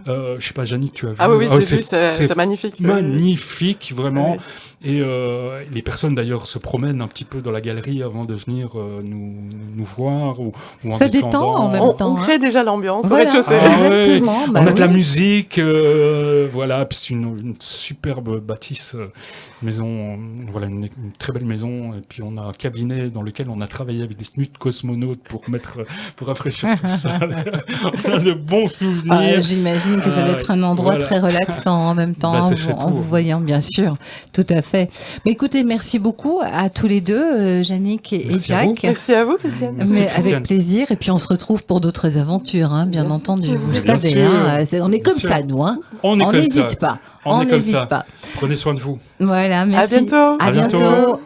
Je sais pas, Jannick, tu as vu? Ah oui, j'ai vu, c'est magnifique. Magnifique, vraiment. Oui. Et les personnes d'ailleurs se promènent un petit peu dans la galerie avant de venir nous voir ou en Ça descendant. détend en même temps. On crée déjà l'ambiance au Voilà. rez-de-chaussée. Exactement. On a de la musique, voilà, puis c'est une superbe bâtisse, maison, voilà, une très belle maison, et puis on a un cabinet dans lequel on a travaillé avec des snutes cosmonautes pour rafraîchir tout ça. On a de bons souvenirs. J'imagine que ça doit être un endroit très relaxant en même temps, en vous voyant, bien sûr. Tout à fait. Mais écoutez, merci beaucoup à tous les deux, Jannick et Jack. Merci à vous, Christiane. Mais avec plaisir. Et puis on se retrouve pour d'autres aventures, hein, bien entendu. Vous le savez, on est comme ça, nous. Hein. On n'hésite pas. On n'hésite pas. Prenez soin de vous. Voilà, merci. À bientôt. À bientôt.